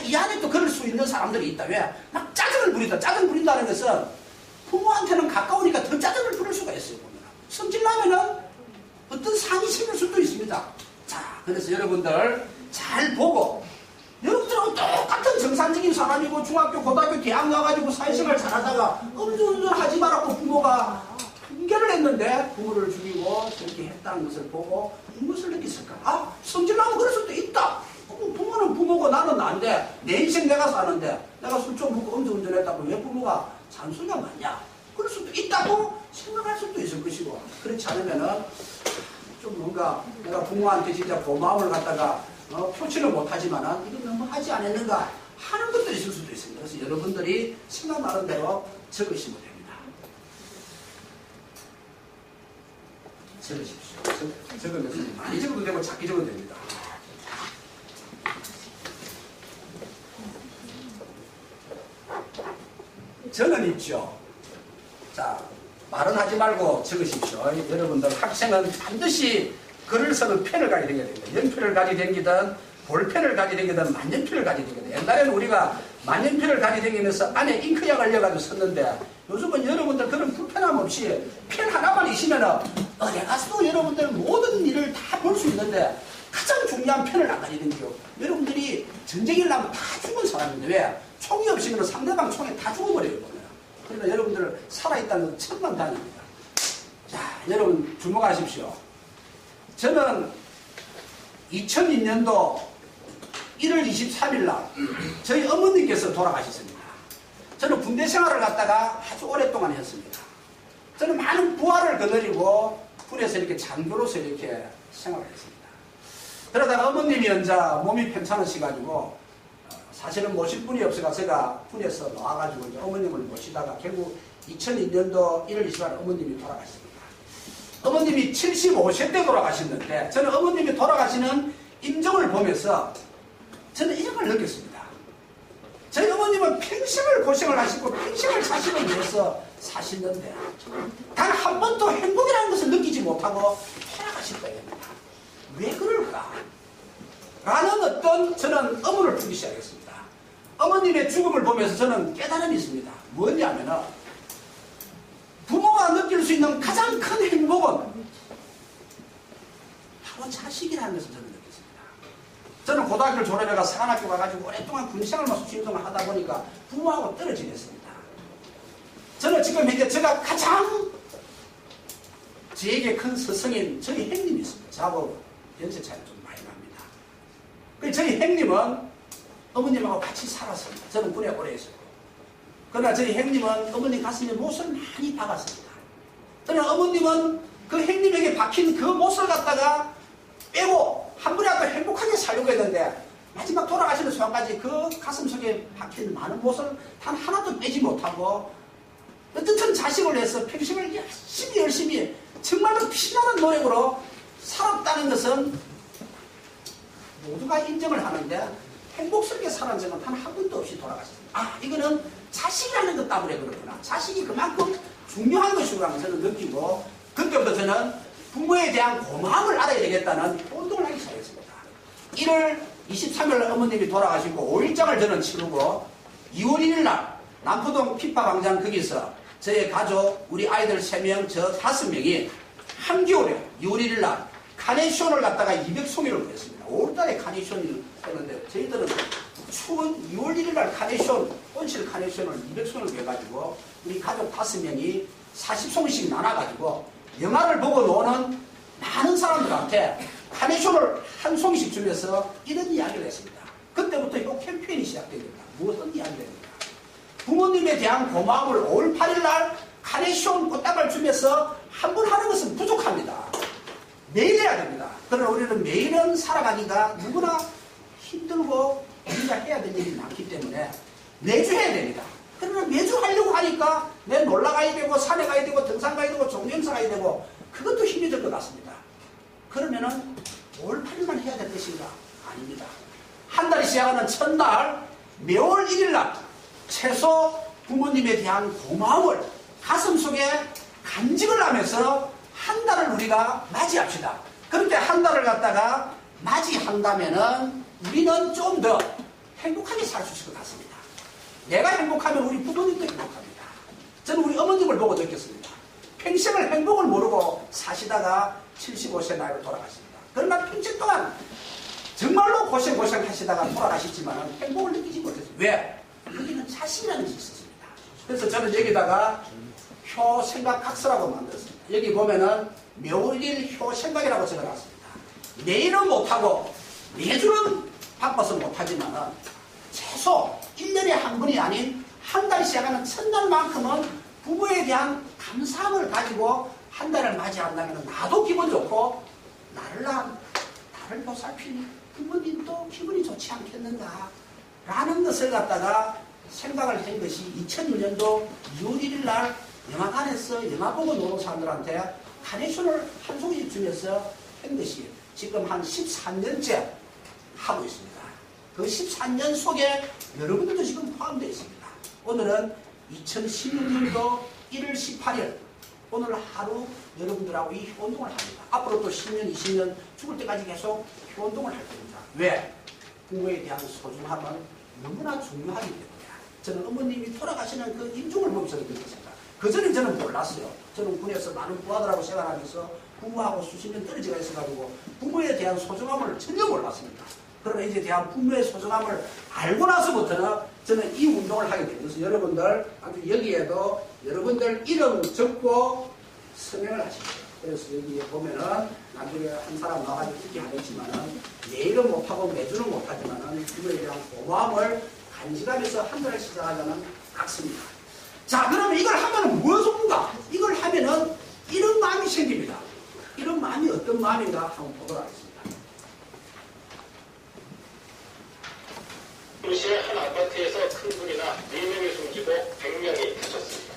이 안에 또 그럴 수 있는 사람들이 있다. 왜? 막 짜증을 부린다. 짜증 부린다는 것은 부모한테는 가까우니까 더 짜증을 부릴 수가 있어요. 성질나면은 어떤 상이 생길 수도 있습니다. 자, 그래서 여러분들 잘 보고 여러분들하고 똑같은 정상적인 사람이고 중학교, 고등학교, 대학 가가지고 사회생활 잘하다가 음주운전 하지 말라고 부모가 훈계를 했는데 했는데 부모를 죽이고 저렇게 했다는 것을 보고 무엇을 느꼈을까? 아, 성질나면 그럴 수도 있다. 부모는 부모고 나는 난데 내 인생 내가 사는데 내가 술 좀 먹고 음주운전했다고 왜 부모가 잔소리가 많냐? 그럴 수도 있다고 생각할 수도 있을 것이고, 그렇지 않으면은 좀 뭔가 내가 부모한테 진짜 고마움을 갖다가 표출을 못하지만은 이거 너무 하지 않았는가 하는 것도 있을 수도 있습니다. 그래서 여러분들이 생각나는 대로 적으시면 됩니다. 적으십시오. 적으면서 많이 적어도 되고 작게 적어도 됩니다. 저는 있죠. 자, 말은 하지 말고 적으십시오. 여러분들 학생은 반드시 글을 쓰는 펜을 가지게 됩니다. 연필을 가지고 다니든 볼펜을 가지고 다니든 만년필을 가지고 다니든, 옛날에는 우리가 만년필을 가지고 다니면서 안에 잉크약 얼려가지고 썼는데 요즘은 여러분들 그런 불편함 없이 펜 하나만 있으면 어디 가서도 여러분들 모든 일을 다 볼 수 있는데 가장 중요한 펜을 안 가지고 다니죠. 여러분들이 전쟁을 나면 다 죽은 사람인데 왜? 총이 없으면 상대방 총에 다 죽어버려요. 그러니까 여러분들 살아있다는 건 천만다행입니다. 자, 여러분 주목하십시오. 저는 2002년도 1월 23일 날 저희 어머니께서 돌아가셨습니다. 저는 군대 생활을 갖다가 아주 오랫동안 했습니다. 저는 많은 부하를 거느리고 군에서 이렇게 장교로서 이렇게 생활을 했습니다. 그러다가 어머님이 혼자 몸이 편찮으셔가지고 사실은 모실 분이 없어가 제가 군에서 나와가지고 이제 어머님을 모시다가 결국 2002년도 1월 28일 어머님이 돌아가셨습니다. 어머님이 75세 때 돌아가셨는데 저는 어머님이 돌아가시는 임종을 보면서 저는 이런 걸 느꼈습니다. 저희 어머님은 평생을 고생을 하시고 평생을 자신을 위해서 사시는데 단 한 번도 행복이라는 것을 느끼지 못하고 돌아가실 거입니다. 왜 그럴까? 라는 어떤 저는 의문을 품기 시작했습니다. 어머님의 죽음을 보면서 저는 깨달음이 있습니다. 뭐냐면은 부모가 느낄 수 있는 가장 큰 행복은 바로 자식이라는 것을 저는 느꼈습니다. 저는 고등학교를 졸업해가 사관학교 가가지고 오랫동안 군생활만 수시운동을 하다 보니까 부모하고 떨어지겠습니다. 저는 지금 현재 제가 가장 저에게 큰 스승인 저희 형님이 있습니다. 저하고 연세 차이가 좀 많이 납니다. 저희 형님은 어머님하고 같이 살았습니다. 저는 군에 오래 있었고. 그러나 저희 형님은 어머님 가슴에 못을 많이 박았습니다. 그러나 어머님은 그 형님에게 박힌 그 못을 갖다가 빼고 한 분이라도 행복하게 살려고 했는데 마지막 돌아가시는 순간까지 그 가슴 속에 박힌 많은 못을 단 하나도 빼지 못하고 어떻든 자식을 위해서 평생을 열심히 정말로 피나는 노력으로 살았다는 것은 모두가 인정을 하는데 행복스럽게 살은 적은 단 한 번도 없이 돌아가셨습니다. 아, 이거는 자식이라는 것 때문에 그렇구나. 자식이 그만큼 중요한 것이구나 저는 느끼고, 그때부터 저는 부모에 대한 고마움을 알아야 되겠다는 운동을 하기 시작했습니다. 1월 23일 어머님이 돌아가시고 5일장을 저는 치르고 2월 1일 날 남포동 피파광장 거기서 저의 가족, 우리 아이들 3명, 저 5명이 한겨울에 2월 1일 날 카네이션을 갖다가 200송이를 보냈습니다. 5월달에 카네이션을 했는데 저희들은 추운 2월 1일 날 카네이션, 온실 카네이션을 200송을 해가지고 우리 가족 5명이 40송씩 나눠가지고 영화를 보고 노는 많은 사람들한테 카네이션을 한 송이씩 주면서 이런 이야기를 했습니다. 그때부터 이 캠페인이 시작됩니다. 무엇은 이야기입니까? 부모님에 대한 고마움을 5월 8일 날 카네이션 꽃다발 주면서 한 번 하는 것은 부족합니다. 매일 해야 됩니다. 그러나 우리는 매일은 살아가기가 누구나 힘들고 우리가 해야 될 일이 많기 때문에 매주 해야 됩니다. 그러나 매주 하려고 하니까 내 놀러 가야 되고 산에 가야 되고 등산 가야 되고 종교행사 가야 되고 그것도 힘이 들 것 같습니다. 그러면은 5월 8일만 해야 될 것인가? 아닙니다. 한 달이 시작하는 첫날 매월 1일 날 최소 부모님에 대한 고마움을 가슴속에 간직을 하면서 한 달을 우리가 맞이합시다. 그렇게 한 달을 갖다가 맞이한다면은 우리는 좀 더 행복하게 살 수 있을 것 같습니다. 내가 행복하면 우리 부모님도 행복합니다. 저는 우리 어머님을 보고 느꼈습니다. 평생을 행복을 모르고 사시다가 75세 나이로 돌아가십니다. 그러나 평생 동안 정말로 고생하시다가 돌아가셨지만 행복을 느끼지 못했어요. 왜? 여기는 자신이라는 것이 있었습니다. 그래서 저는 여기다가 표 생각 각서라고 만들었습니다. 여기 보면은 묘일효 생각이라고 적어놨습니다. 매일은 못하고 매주는 바빠서 못하지만은 최소 1년에 한 번이 아닌 한 달이 시작하는 첫날만큼은 부모에 대한 감사함을 가지고 한 달을 맞이한다면 나도 기분 좋고 나를 보살필 부모님도 기분이 좋지 않겠는가 라는 것을 갖다가 생각을 한 것이 2006년도 6월 1일 날 영화관에서 영화 보고 노는 사람들한테 카네이션을 한 송이 주면서 한 것이 지금 한 13년째 하고 있습니다. 그 13년 속에 여러분들도 지금 포함되어 있습니다. 오늘은 2016년도 1월 18일 오늘 하루 여러분들하고 이 효운동을 합니다. 앞으로 또 10년, 20년 죽을 때까지 계속 효운동을 할 겁니다. 왜? 부모에 대한 소중함은 너무나 중요하기 때문에 저는 어머님이 돌아가시는 그 임종을 보면서 느꼈습니다. 그전에 저는 몰랐어요. 저는 군에서 많은 부하들하고 생활하면서 부모하고 수십 년 떨어지가 있어가지고 부모에 대한 소중함을 전혀 몰랐습니다. 그러나 이제 대한 부모의 소중함을 알고 나서부터는 저는 이 운동을 하게 됩니다. 그래서 여러분들 아주 여기에도 여러분들 이름 적고 서명을 하십시오. 그래서 여기에 보면은 나중에 한 사람 나와가지고 듣게 하겠지만은 매일은 못하고 매주는 못하지만은 부모에 대한 고마움을 간직하면서 한 달을 시작하자는 악습니다. 자, 그러면 이걸 하면은 무엇인가? 이걸 하면은 이런 마음이 생깁니다. 이런 마음이 어떤 마음인가 한번 보도록 하겠습니다. 도시의 한 아파트에서 큰 불이 나 4명이 숨지고 100명이 다쳤습니다.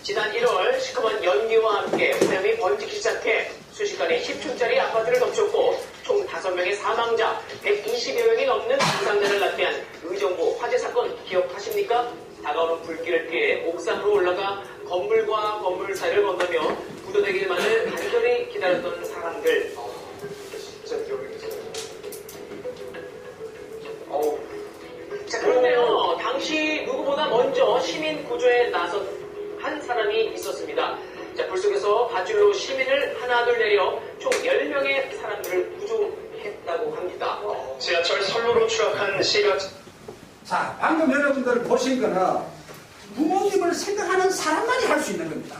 지난 1월 시커먼 연기와 함께 오염이 번지기 시작해 순식간에 10층짜리 아파트를 덮쳤고 총 5명의 사망자, 120여 명이 넘는 부상자를 낳게 한 의정부 화재 사건 기억하십니까? 다가오는 불길을 피해 옥상으로 올라가 건물과 건물 사이를 건너며 부도되기만을 간절히 기다렸던 사람들. 자, 그런데요, 당시 누구보다 먼저 시민 구조에 나선 한 사람이 있었습니다. 자, 불 속에서 밧줄로 시민을 하나둘 내려 총 10명의 사람들을 구조했다고 합니다. 지하철 선로로 추락한 시각. 자, 방금 여러분들 보신 거는 부모님을 생각하는 사람만이 할 수 있는 겁니다.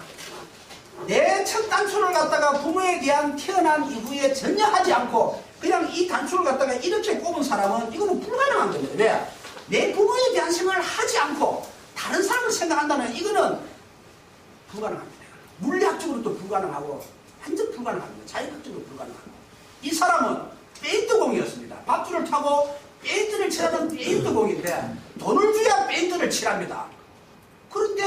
내 첫 단추를 갖다가 부모에 대한 태어난 이후에 전혀 하지 않고 그냥 이 단추를 갖다가 이렇게 꼽은 사람은 이거는 불가능한 겁니다. 왜? 내 부모에 대한 생각을 하지 않고 다른 사람을 생각한다면 이거는 불가능합니다. 물리학적으로도 불가능하고 완전 불가능합니다. 자연학적으로 불가능하고. 이 사람은 페인트공이었습니다. 밧줄을 타고 페인트를 칠하는 페인트공인데 돈을 줘야 페인트를 칠합니다. 그런데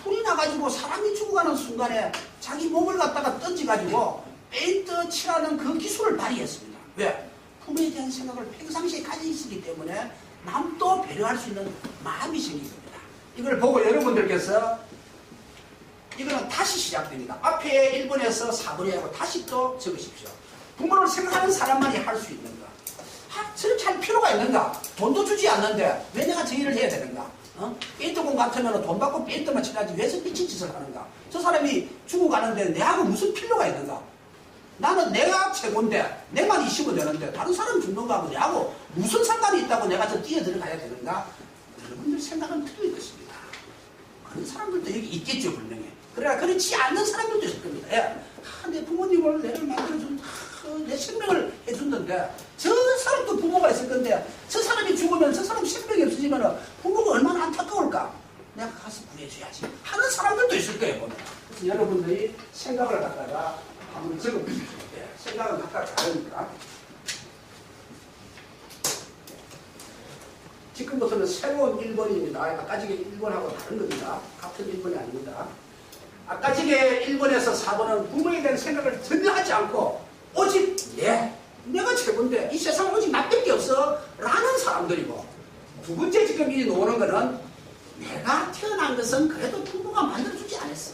불이 나가지고 사람이 죽어가는 순간에 자기 몸을 갖다가 던져가지고 페인트 칠하는 그 기술을 발휘했습니다. 왜? 부모에 대한 생각을 평상시에 가지고 있기 때문에 남도 배려할 수 있는 마음이 생긴 겁니다. 이걸 보고 여러분들께서 이거는 다시 시작됩니다. 앞에 1번에서 4번에 하고 다시 또 적으십시오. 부모를 생각하는 사람만이 할 수 있는가? 저렇게 할 필요가 있는가? 돈도 주지 않는데 왜 내가 저 일을 해야 되는가? 페인트공 같으면 돈 받고 페인트만 칠하지 왜 미친 짓을 하는가? 저 사람이 죽어가는데 내하고 무슨 필요가 있는가? 나는 내가 최고인데 내만 있으면 되는데 다른 사람 죽는 거하고 내하고 무슨 상관이 있다고 내가 저 뛰어 들어가야 되는가? 여러분들 생각은 틀릴 것입니다. 그런 사람들도 여기 있겠죠, 분명히. 그래야 그렇지 않는 사람들도 있을 겁니다. 예. 내 부모님을 내를 만들어준, 내 생명을 해준다는데 저 사람도 부모가 있을 건데 저 사람이 죽으면 저 사람 생명이 없어지면 부모가 얼마나 안타까울까? 내가 가서 구해줘야지 하는 사람들도 있을 거예요, 보면. 그래서 여러분들이 생각을 갖다가 한번 적어보십시오. 예. 생각은 각각 다르니까. 지금부터는 새로운 1번입니다. 아까 지게 1번하고 다른 겁니다. 같은 1번이 아닙니다. 아까 지게 1번에서 4번은 부모에 대한 생각을 전혀 하지 않고 오직 내가 최고인데 이 세상에 오직 나밖에 없어 라는 사람들이고, 두 번째 지금 이 나오는 거는 내가 태어난 것은 그래도 부모가 만들어주지 않았어.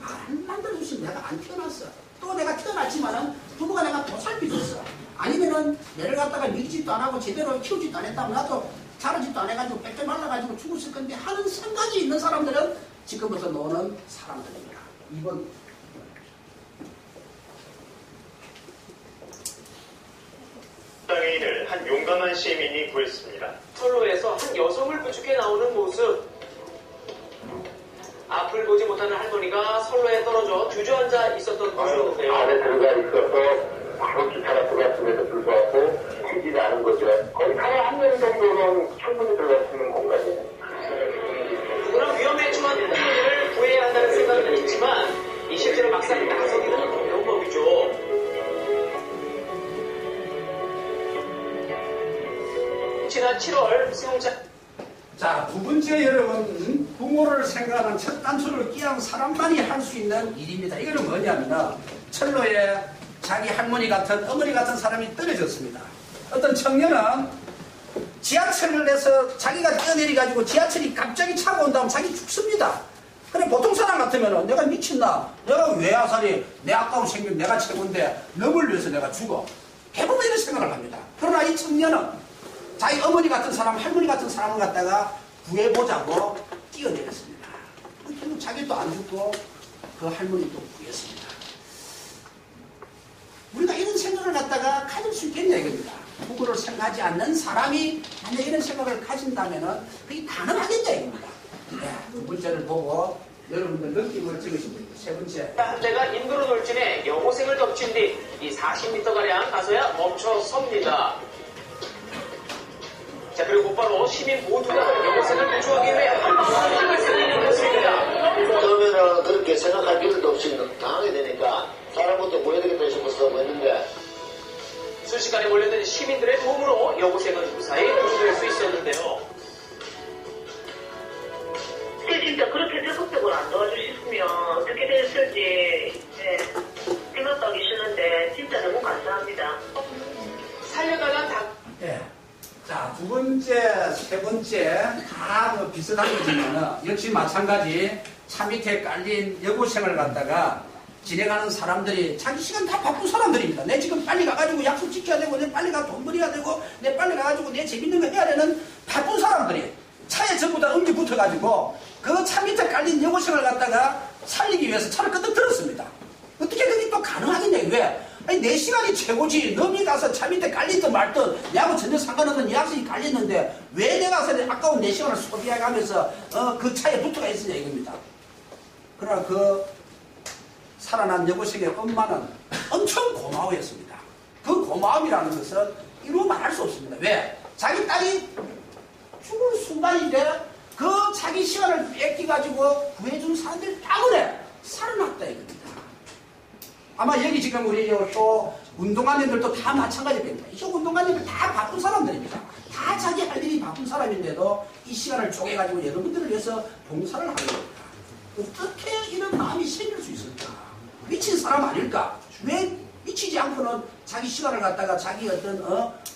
안 만들어주신 내가 안 태어났어. 또 내가 태어났지만은 부모가 내가 보살펴줬어. 아니면은 내를 갖다가 밀지도 안 하고 제대로 키우지도 안 했다면 나도 자르지도 안 해가지고 빽빽 말라가지고 죽었을 건데 하는 생각이 있는 사람들은 지금부터 노는 사람들입니다. 2번. 장애인을 한 용감한 시민이 구했습니다. 선로에서 한 여성을 부축해 나오는 모습. 앞을 보지 못하는 할머니가 선로에 떨어져 주저앉아 있었던 곳이었는데요. 안에 들어가 있어서 바로 기차가 들어갔음에도 불구하고 튀지는 않은 거죠. 거의 차에 한 명 정도는 충분히 들어갈 수 있는 공간이에요. 누구나 위험에 처한 할머니를 구해야 한다는 생각은 있지만 이 실제로 막상 나서기는 어려운 법이죠. 지난 7월 수용자 자, 두 번째 여러분, 부모를 생각하는 첫 단추를 끼운 사람만이 할 수 있는 일입니다. 이거는 뭐냐면 철로에 자기 할머니 같은 어머니 같은 사람이 떨어졌습니다. 어떤 청년은 지하철을 내서 자기가 뛰어내려가지고 지하철이 갑자기 차고 온다면 자기 죽습니다. 그래 보통 사람 같으면 내가 미친다. 내가 왜 아사리 내 아까운 생명 내가 최고인데 너를 위해서 내가 죽어. 대부분 이런 생각을 합니다. 그러나 이 청년은 자기 어머니 같은 사람, 할머니 같은 사람을 갖다가 구해보자고 뛰어내렸습니다. 결국 자기도 안 죽고 그 할머니도 구했습니다. 우리가 이런 생각을 갖다가 가질 수 있겠냐 이겁니다. 부모를 생각하지 않는 사람이 만약 이런 생각을 가진다면은 그게 가능하겠냐 이겁니다. 네, 두 번째를 보고 여러분들 느낌을 찍으시면 됩니다. 세 번째. 한 대가 인도로 돌진해 여고생을 덮친 뒤 이 40m가량 가서야 멈춰 섭니다. 자, 그리고 곧바로 시민 모두가 여고생을 구조하기 위해 힘을 쓰는 모습입니다. 그러면은 그렇게 생각할 필요도 없이 당하게 되니까 사람부터 구해야 되겠다 싶어서 했는데 순식간에 몰려든 시민들의 도움으로 여고생은 무사히 구조될 수 있었는데요. 진짜 그렇게 적극적으로 안 도와주셨으면 어떻게 됐을지 생각하기 싫은데 진짜 너무 감사합니다. 살려달란 당... 예. 자, 두 번째, 세 번째 다 뭐 비슷한 거지만은 역시 마찬가지 차 밑에 깔린 여고생을 갖다가 진행하는 사람들이 자기 시간 다 바쁜 사람들입니다. 내 지금 빨리 가가지고 약속 지켜야 되고 내 빨리 가 돈 벌여야 되고 내 빨리 가가지고 내 재밌는 거 해야 되는 바쁜 사람들이 차에 전부 다 음기 붙어가지고 그 차 밑에 깔린 여고생을 갖다가 살리기 위해서 차를 끄덕들었습니다. 어떻게 그게 또 가능하겠냐 왜? 아니 내 시간이 최고지. 너미 가서 차 밑에 깔리든 말든 내하고 전혀 상관없는 이 학생이 깔렸는데 왜 내가 가서 아까운 내 시간을 소비해가면서 그 차에 붙어가 있으냐 이겁니다. 그러나 그 살아난 여고생의 엄마는 엄청 고마워했습니다. 그 고마움이라는 것은 이루 말할 수 없습니다. 왜? 자기 딸이 죽을 순간인데 그 자기 시간을 뺏기가지고 구해준 사람들 때문에 살아났다 이겁니다. 아마 여기 지금 우리 또 운동가님들도 다 마찬가지입니다. 이 운동가님들 다 바쁜 사람들입니다. 다 자기 할 일이 바쁜 사람인데도 이 시간을 쪼개가지고 여러분들을 위해서 봉사를 하는 겁니다. 어떻게 이런 마음이 생길 수 있을까? 미친 사람 아닐까? 왜 미치지 않고는 자기 시간을 갖다가 자기 어떤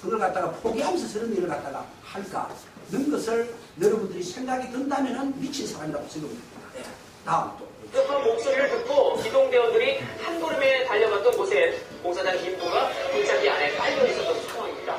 그걸 갖다가 포기하면서 저런 일을 갖다가 할까? 이런 것을 여러분들이 생각이 든다면은 미친 사람이라고 생각합니다. 네. 다음 또. 급한 목소리를 듣고 기동대원들이 한 걸음에 달려갔던 곳에 공사장 인부가 골짜기 안에 깔려 있었던 상황입니다.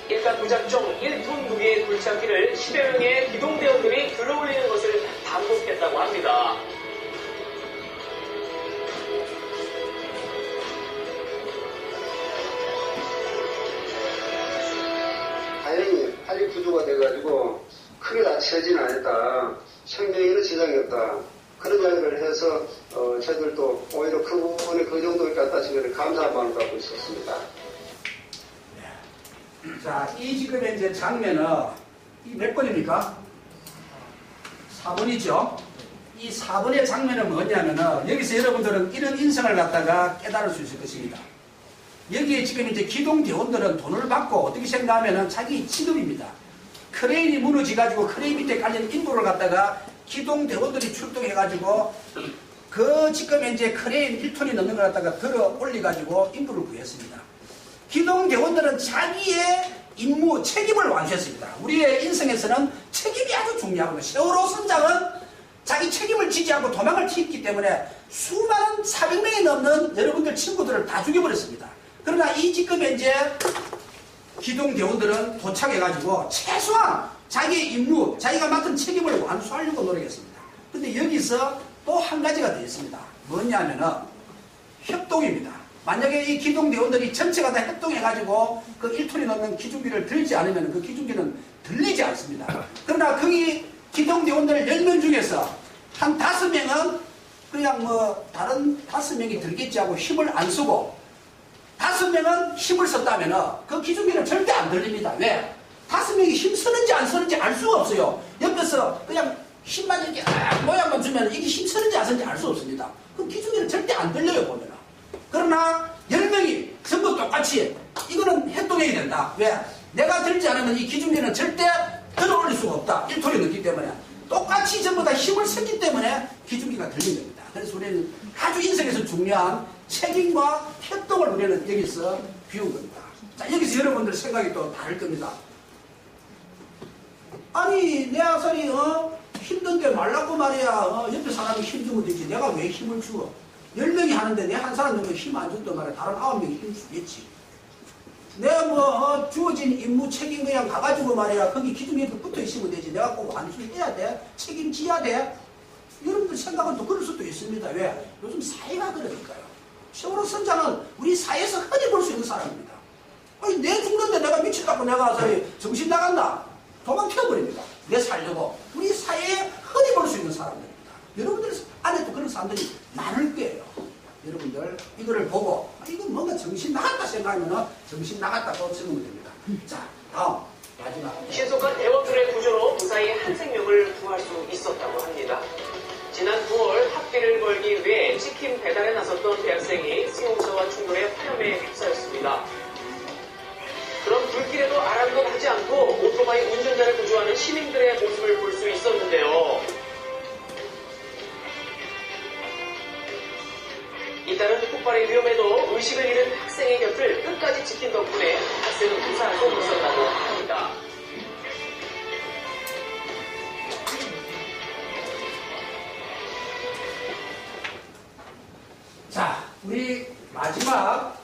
일단 무작정 1톤 무게의 굴착기를 10여 명의 기동대원들이 들어올리는 것을 반복했다고 합니다. 다행히 빨리 구조가 돼가지고 크게 다치진 않았다. 생명에는 지장이 없다. 그런 이야기를 해서 저희들도 오히려 그 부분에 그 정도를 갖다 지금 감사한 마음을 갖고 있었습니다. 자, 이 지금 이제 장면은 이 몇 번입니까? 4번이죠. 이 4번의 장면은 뭐냐면은 여기서 여러분들은 이런 인성을 갖다가 깨달을 수 있을 것입니다. 여기에 지금 이제 기동대원들은 돈을 받고 어떻게 생각하면은 자기 직업입니다. 크레인이 무너져가지고 크레인 밑에 깔린 인부를 갖다가 기동대원들이 출동해가지고 그 지금 이제 크레인 1톤이 넘는 걸 갖다가 들어 올려가지고 인부를 구했습니다. 기동대원들은 자기의 임무, 책임을 완수했습니다. 우리의 인생에서는 책임이 아주 중요하거든요. 세월호 선장은 자기 책임을 지지 않고 도망을 튀었기 때문에 수많은 400명이 넘는 여러분들 친구들을 다 죽여버렸습니다. 그러나 이 지금 이제 기동대원들은 도착해가지고 최소한 자기의 임무, 자기가 맡은 책임을 완수하려고 노력했습니다. 근데 여기서 또 한 가지가 더 있습니다. 뭐냐면은 협동입니다. 만약에 이 기둥대원들이 전체가 다 협동해가지고 그 1톤이 넘는 기중기를 들지 않으면 그 기중기는 들리지 않습니다. 그러나 거기 기둥대원들 10명 중에서 한 5명은 그냥 뭐 다른 5명이 들겠지 하고 힘을 안 쓰고 5명은 힘을 썼다면 그 기중기는 절대 안 들립니다. 왜? 5명이 힘 쓰는지 안 쓰는지 알 수가 없어요. 옆에서 그냥 힘만 이렇게 모양만 주면 이게 힘 쓰는지 안 쓰는지 알 수 없습니다. 그럼 기중기는 절대 안 들려요, 보면. 그러나 10명이 전부 똑같이 이거는 협동해야 된다. 왜? 내가 들지 않으면 이 기중기는 절대 들어 올릴 수가 없다. 1톤이 넘기 때문에. 똑같이 전부 다 힘을 썼기 때문에 기중기가 들린 겁니다. 그래서 우리는 아주 인생에서 중요한 책임과 협동을 우리는 여기서 비운 겁니다. 자, 여기서 여러분들 생각이 또 다를 겁니다. 아니, 내 아들이 힘든데 말라고 말이야. 옆에 사람이 힘주면 되지. 내가 왜 힘을 줘? 10명이 하는데 내 한 사람 정도 힘 안 준단 말이야. 다른 9명이 힘 주겠지. 내가 뭐 주어진 임무 책임 그냥 가가지고 말이야. 거기 기둥에 붙어 있으면 되지. 내가 꼭 완수해야 돼. 책임져야 돼. 여러분들 생각은 또 그럴 수도 있습니다. 왜? 요즘 사회가 그러니까요. 세월호 선장은 우리 사회에서 흔히 볼 수 있는 사람입니다. 아니, 내 죽는데 내가 미치다고 내가 정신 나간다. 도망쳐버립니다. 내 살려고. 우리 사회에 흔히 볼 수 있는 사람들입니다. 여러분들 안에도 그런 사람들이 많을 거예요. 여러분들 이거를 보고 이건 뭔가 정신 나갔다 생각하면 정신 나갔다고 적으면 됩니다. 자, 다음 마지막. 신속한 대원들의 구조로 무사히 한 생명을 구할 수 있었다고 합니다. 지난 9월 학비를 벌기 위해 치킨 배달에 나섰던 대학생이 승용차와 충돌해 화염에 휩싸였습니다. 그런 불길에도 아랑곳하지 않고 오토바이 운전자를 구조하는 시민들의 모습을 볼 수 있었는데요. 잇따른 폭발의 위험에도 의식을 잃은 학생의 곁을 끝까지 지킨 덕분에 학생은 무사하게 있었다고 합니다. 자, 우리 마지막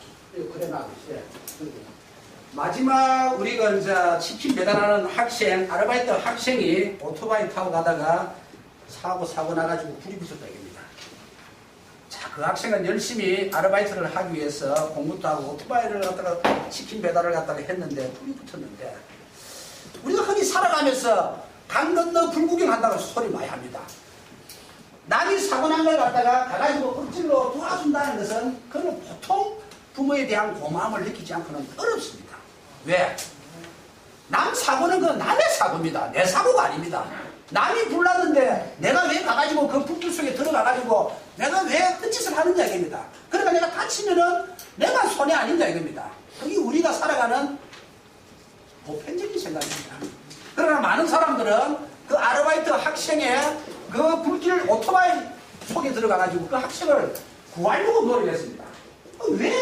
마지막 우리가 이제 치킨 배달하는 학생, 아르바이트 학생이 오토바이 타고 가다가 사고 나가지고 불이 붙었다 이겁니다. 자, 그 학생은 열심히 아르바이트를 하기 위해서 공부도 하고 오토바이를 갖다가 치킨 배달을 갖다가 했는데 불이 붙었는데 우리가 흔히 살아가면서 강 건너 불구경한다고 소리 많이 합니다. 남이 사고 난 걸 갖다가 가가지고 억지로 도와준다는 것은 그건 보통 부모에 대한 고마움을 느끼지 않고는 어렵습니다. 왜? 남 사고는 그 남의 사고입니다. 내 사고가 아닙니다. 남이 불났는데 내가 왜 가가지고 그 불길 속에 들어가가지고 내가 왜 그 짓을 하느냐 이겁니다. 그러니까 내가 다치면은 내가 손해 아닌가 이겁니다. 그게 우리가 살아가는 보편적인 생각입니다. 그러나 많은 사람들은 그 아르바이트 학생의 그 불길 오토바이 속에 들어가가지고 그 학생을 구하려고 노력을 했습니다. 왜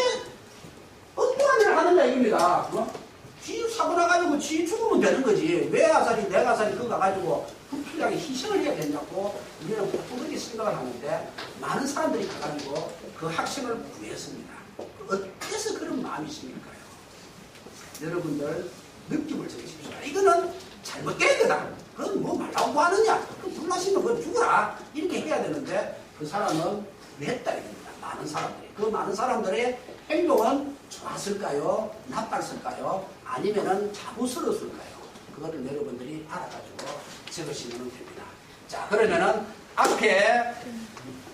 어떠한 일을 하느냐 이겁니다. 쥐 사고 나가지고 쥐 죽으면 되는 거지. 왜 아사리 내가 아사리 그거 가가지고 불필요하게 희생을 해야 되냐고 우리는 보통 그렇게 생각을 하는데 많은 사람들이 가가지고 그 학생을 구했습니다. 어째서 그런 마음이 있습니까요? 여러분들 느낌을 적으십시오. 이거는 잘못된 거다. 그건 뭐 말라고 하느냐. 그 불나시면 그건 죽어라. 이렇게 해야 되는데 그 사람은 그랬다 이겁니다. 많은 사람들이. 그 많은 사람들의 행동은 좋았을까요? 나빴을까요? 아니면은 자부스러웠을까요? 그거를 여러분들이 알아가지고 적으시면 됩니다. 자, 그러면은 앞에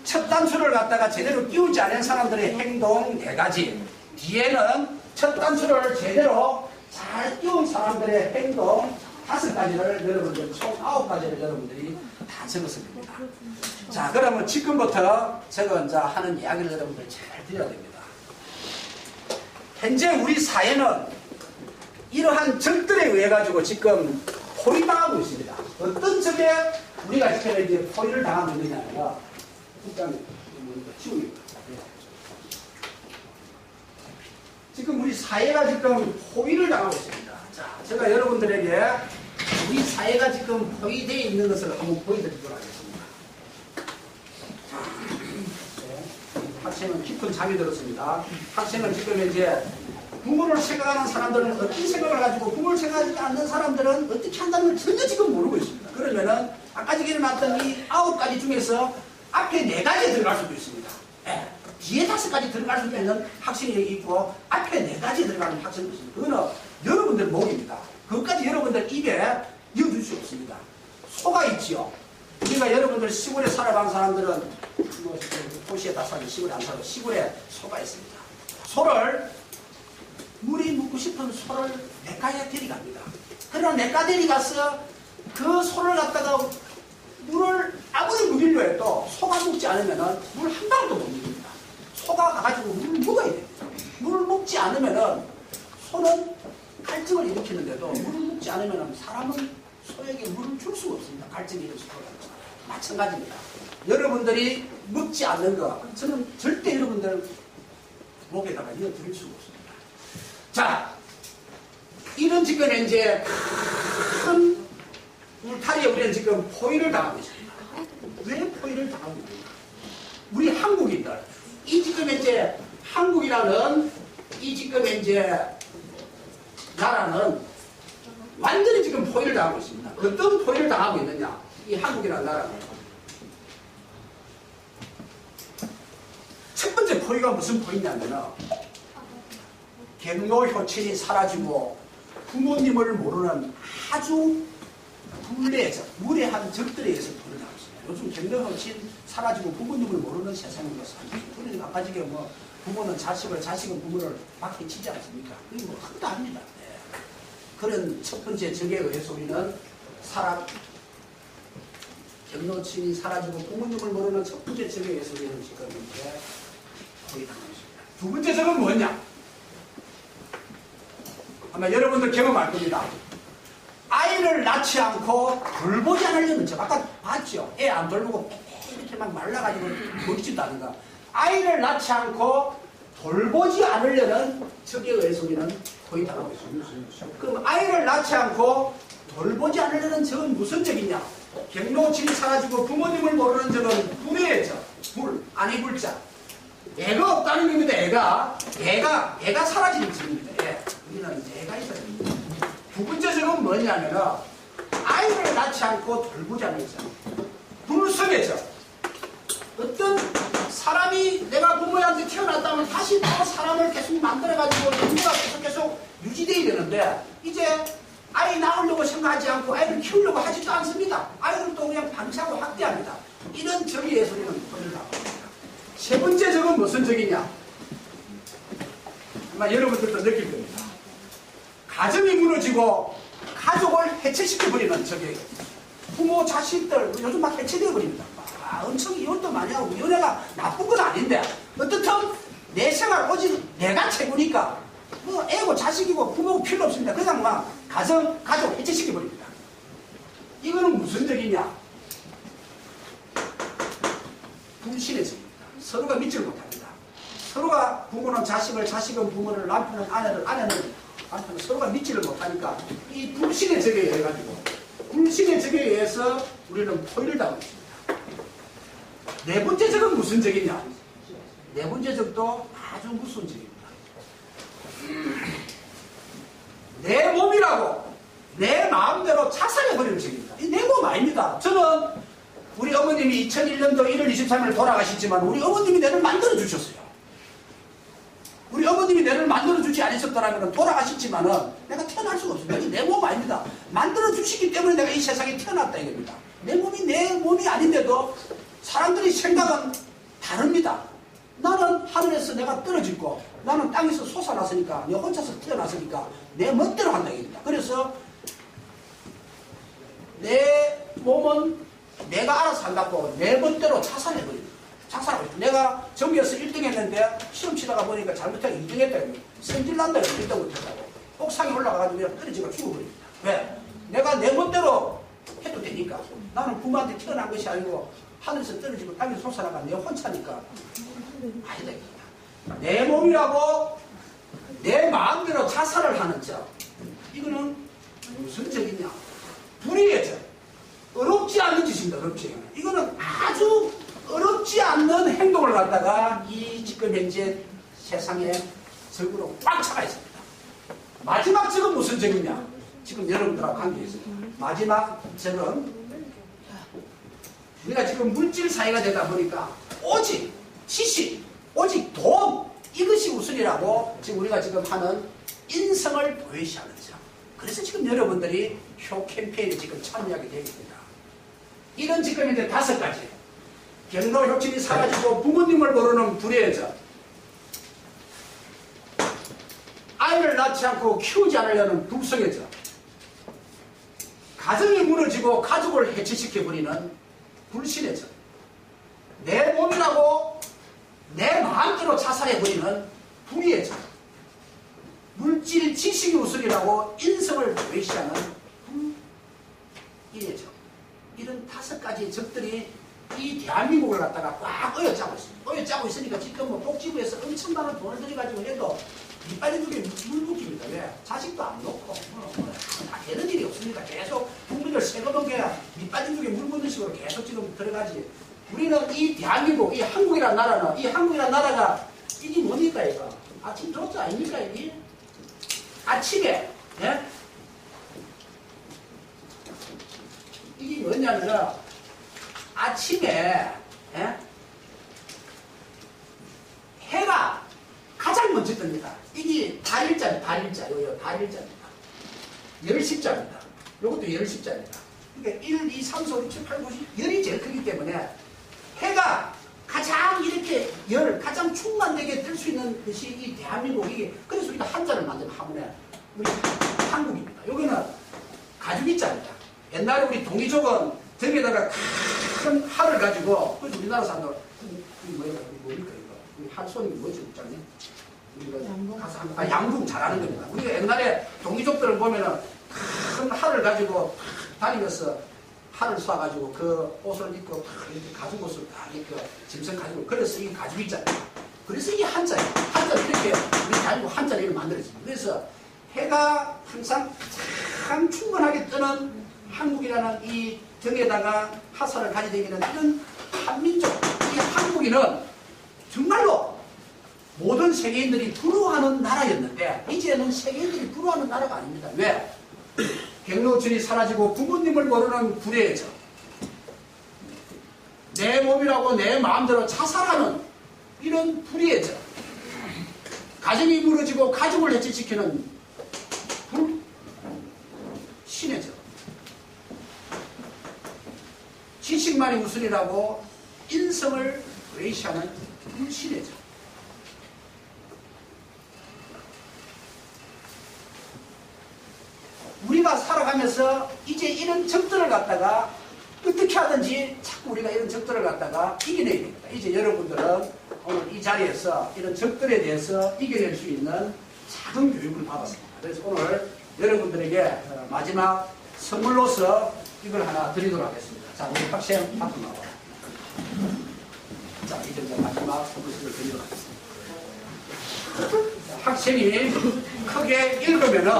첫 단추를 갖다가 제대로 끼우지 않은 사람들의 행동 4가지. 뒤에는 첫 단추를 제대로 잘 끼운 사람들의 행동 5가지를 여러분들, 총 9가지를 여러분들이 다 적었습니다. 자, 그러면 지금부터 제가 이제 하는 이야기를 여러분들 잘 들어야 됩니다. 현재 우리 사회는 이러한 적들에 의해 가지고 지금 포위당하고 있습니다. 어떤 적에 우리가 지금 이제 포위를 당하고 있느냐면요. 지금 우리 사회가 지금 포위를 당하고 있습니다. 자, 제가 여러분들에게 우리 사회가 지금 포위되어 있는 것을 한번 보여드리도록 하겠습니다. 학생은 깊은 잠이 들었습니다. 학생은 지금 이제 부모를 생각하는 사람들은 어떤 생각을 가지고 부모를 생각하지 않는 사람들은 어떻게 한다는 걸 전혀 지금 모르고 있습니다. 그러면은 아까 전에 일어났던 이 9가지 중에서 앞에 4가지에 들어갈 수도 있습니다. 네. 뒤에 5가지 들어갈 수 있는 학생이 있고 앞에 4가지 들어가는 학생이 있습니다. 그거는 여러분들 목입니다. 그것까지 여러분들 입에 넣어둘 수 없습니다. 소가 있지요. 우리가 여러분들 시골에 살아간 사람들은 뭐 도시에 다 살고 시골에 안 살고 시골에 소가 있습니다. 소를 물이 묻고 싶은 소를 냇가에 데려갑니다. 그러나 냇가 데려가서 그 소를 갖다가 물을 아무리 묵이려 해도 소가 먹지 않으면 물 한 방울도 못 먹습니다. 소가 가가지고 물을 먹어야 됩니다. 물을 먹지 않으면 소는 갈증을 일으키는데도 물을 먹지 않으면 사람은 소에게 물을 줄 수가 없습니다. 갈증이 일으킬 거라고. 마찬가지입니다. 여러분들이 먹지 않는 거 저는 절대 여러분들 목에다가 이어드릴 수가 없습니다. 자, 이런 지금 이제 큰 울타리에 우리는 지금 포위를 당하고 있습니다. 왜 포위를 당하고 있습니까? 우리 한국인들, 이 지금 이제 한국이라는 이 지금 이제 나라는 완전히 지금 포위를 당하고 있습니다. 어떤 포위를 당하고 있느냐? 이 한국이라는 나라는 첫 번째 포위가 무슨 포위냐면 경로 효친이 사라지고 부모님을 모르는 아주 무례한 적들에 의해서 포위를 당하고 있습니다. 요즘 경로 효친 사라지고 부모님을 모르는 세상으로 살고 있습니다. 우리는 아까 지금 뭐 부모는 자식을, 자식은 부모를 박해 치지 않습니까? 그게 뭐 흠도 아닙니다. 네. 그런 첫 번째 적에 의해서 우리는 경로친이 사라지고 부모님을 모르는 첫 번째 적에 의해서 우리는 지금 이제 포위당하고 있습니다. 두 번째 적은 뭐냐? 아마 여러분들 경험할 겁니다. 아이를 낳지 않고 돌보지 않으려는 적. 아까 봤죠? 애 안 돌보고 이렇게 막 말라가지고 먹지도 않는가. 아이를 낳지 않고 돌보지 않으려는 적에 의해서 우리는 포위당하고 있습니다. 그럼 아이를 낳지 않고 돌보지 않으려는 적은 무슨 적이냐? 경로친이 사라지고 부모님을 모르는 적은 불의 적. 불, 아니 불자. 애가 없다는 겁니다. 애가 사라지는 적입니다. 우리는 애가 있어야 됩니다. 두 번째 적은 뭐냐면 아이를 낳지 않고 돌보지 않는 적. 불성의 적. 어떤 사람이 내가 부모한테 태어났다면 다시 또 사람을 계속 만들어가지고 인류가 계속 유지되어야 되는데 이제 아이 낳으려고 생각하지 않고 아이를 키우려고 하지도 않습니다. 아이를 또 그냥 방치하고 학대합니다. 이런 적에 의해서 우리는 포위를 당하고 있습니다. 세 번째 적은 무슨 적이냐? 아마 여러분들도 느낄 겁니다. 가정이 무너지고 가족을 해체시켜버리는 적이에요. 부모, 자식들 요즘 막 해체되어 버립니다. 엄청 이혼도 많이 하고 연애가 나쁜 건 아닌데 어떻든 내 생활 오직 내가 최고니까 뭐 애고 자식이고 부모고 필요 없습니다. 그냥 막 가족 해체시켜버립니다. 이거는 무슨 적이냐? 불신의 적입니다. 서로가 믿지를 못합니다. 서로가 부모는 자식을, 자식은 부모를, 남편은 아내를, 아내는 남편을 서로가 믿지를 못하니까 이 불신의 적에 의해 가지고 불신의 적에 의해서 우리는 포위를 당하고 있습니다. 네 번째 적은 무슨 적이냐? 네 번째 적도 아주 무서운 적입니다. 내 몸이라고 내 마음대로 자살해버리는 적입니다. 이 내 몸 아닙니다. 저는 우리 어머님이 2001년도 1월 23일 돌아가셨지만 우리 어머님이 내를 만들어주셨어요. 우리 어머님이 내를 만들어주지 않으셨더라면 돌아가셨지만은 내가 태어날 수가 없습니다. 내 몸 아닙니다. 만들어주시기 때문에 내가 이 세상에 태어났다 이겁니다. 내 몸이 아닌데도 사람들이 생각은 다릅니다. 나는 하늘에서 내가 떨어지고 나는 땅에서 솟아났으니까 내 혼자서 태어났으니까 내 멋대로 한다 이겁니다. 그래서 내 몸은 내가 알아서 한다고 내 멋대로 자살해버립니다. 자살하고 있다. 내가 전교에서 1등 했는데 시험 치다가 보니까 잘못하게 2등 했다. 성질난다. 1등 못했다고. 옥상에 올라가가지고 그냥 떨어지고 죽어버립니다. 왜? 내가 내 멋대로 해도 되니까. 나는 부모한테 태어난 것이 아니고 하늘에서 떨어지고 땅에서 솟아나가 내 혼자니까. 아니다. 내 몸이라고 내 마음대로 자살을 하는 적. 이거는 무슨 적이냐? 불의의 적. 어렵지 않은 짓입니다. 어렵지 않은. 이거는 아주 어렵지 않는 행동을 갖다가 이 지금 현재 세상에 적으로 꽉 차가 있습니다. 마지막 적은 무슨 적이냐? 지금 여러분들하고 관계에 있습니다. 마지막 적은 우리가 지금 물질 사회가 되다 보니까 오직 지식, 오직 돈 이것이 우선이라고 지금 우리가 지금 하는 인성을 보여시하는 점. 그래서 지금 여러분들이 표 캠페인에 지금 참여하게 되겠습니다. 이런 지금 이제 5가지. 경로 혁신이 사라지고 부모님을 모르는 불의의 점. 아이를 낳지 않고 키우지 않으려는 불성의 점. 가정이 무너지고 가족을 해체시켜버리는 불신의 점. 내 몸이라고 내 마음대로 자살해버리는 불의의 점. 물질 지식이 우선이라고 인성을 외시하는 불의의 점. 이런 5가지 적들이 이 대한민국을 갖다가 꽉 어여짜고 있습니다. 어여짜고 있으니까 지금 뭐 복지부에서 엄청난 돈을 들여가지고 해도 이빨이 두개 물 붓깁니다. 왜? 자식도 안 놓고 다 되는 일이 없으니까 계속 국민을 세거놓게 밑빠진 두개 물 붓는 식으로 계속 지금 들어가지. 우리는 이 대한민국, 이 한국이라는 나라는, 이 한국이라는 나라가 이게 뭡니까 이거? 아침 조스 아닙니까 이게? 아침에 예? 이게 뭐냐면은 아침에 예? 해가 가장 먼저 뜹니다. 이게 달일자입니다. 달일자. 요요 달일자입니다. 10십자입니다. 요것도 10십자입니다. 그러니까 1, 2, 3, 4, 5, 6, 7, 8, 9, 10 열이 제일 크기 때문에 해가 가장 이렇게 가장 충만되게 뜰 수 있는 것이 이 대한민국이. 그래서 우리가 한자를 만든 한문에 우리 한국입니다. 여기는 가죽이자입니다. 옛날에 우리 동이족은 등에다가 큰 활을 가지고, 그래서 우리나라 사람들 뭡니까 이거? 한손이 뭐지 국장님? 우리가 양궁 잘하는 겁니다. 우리가 옛날에 동이족들을 보면은 큰 활을 가지고 다니면서 활을 쏴가지고 그 옷을 입고 이렇게 가죽 옷을 다 이렇게 짐승 가지고, 그래서 이 가죽이잖아요. 그래서 이게 한자예요. 한자 이렇게 우리 대한민국 한자를 이렇게 만들었습니다. 그래서 해가 항상 참 충분하게 뜨는 한국이라는 이 등에다가 화살을 가지게 되는 이런 한민족, 이 한국인은 정말로 모든 세계인들이 부러워하는 나라였는데 이제는 세계인들이 부러워하는 나라가 아닙니다. 왜? 경로천이 사라지고 부모님을 모르는 불의의 점. 내 몸이라고 내 마음대로 자살하는 이런 불의의 점. 가정이 무너지고 가족을 해체시키는 불신의 점. 지식만이 우선이라고 인성을 외시하는 불신의 점. 우리가 살아가면서 이제 이런 적들을 갖다가 어떻게 하든지 자꾸 우리가 이런 적들을 갖다가 이겨내야 됩니다. 이제 여러분들은 오늘 이 자리에서 이런 적들에 대해서 이겨낼 수 있는 작은 교육을 받았습니다. 그래서 오늘 여러분들에게 마지막 선물로서 이걸 하나 드리도록 하겠습니다. 자, 우리 학생 앞으로 나와요. 자, 이제 마지막 선물을 드리도록 하겠습니다. 학생이 크게 읽으면은